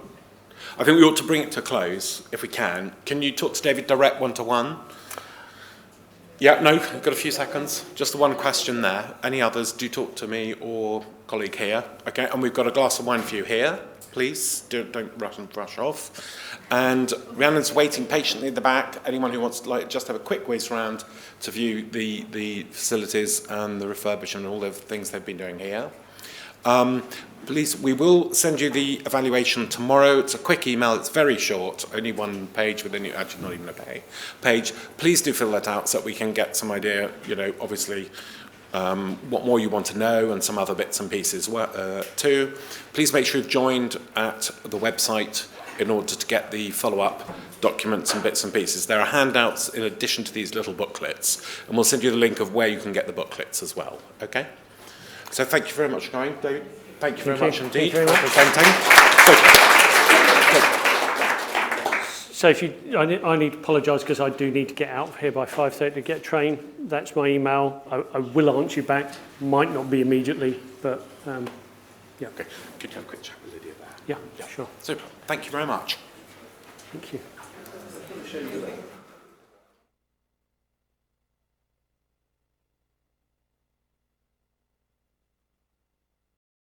I think we ought to bring it to a close, if we can. Can you talk to David direct one-to-one? Yeah, no, got a few seconds. Just the one question there. Any others, do talk to me or colleague here. Okay, and we've got a glass of wine for you here. Please, don't rush off. And Rhiannon's waiting patiently at the back. Anyone who wants to just have a quick whiz round to view the facilities and the refurbishment and all the things they've been doing here. Please, we will send you the evaluation tomorrow. It's a quick email. It's very short, only one page with actually not even a page. Please do fill that out so that we can get some idea, obviously, what more you want to know and some other bits and pieces too. Please make sure you've joined at the website in order to get the follow-up documents and bits and pieces. There are handouts in addition to these little booklets, and we'll send you the link of where you can get the booklets as well. Okay? So thank you very much for going, David. Thank you very much indeed for presenting. So I need to apologise because I do need to get out of here by 5:30 to get a train. That's my email. I will answer you back. Might not be immediately, but yeah. Okay. Could you have a quick chat with Lydia there? Yeah, sure. Super. Thank you very much. Thank you.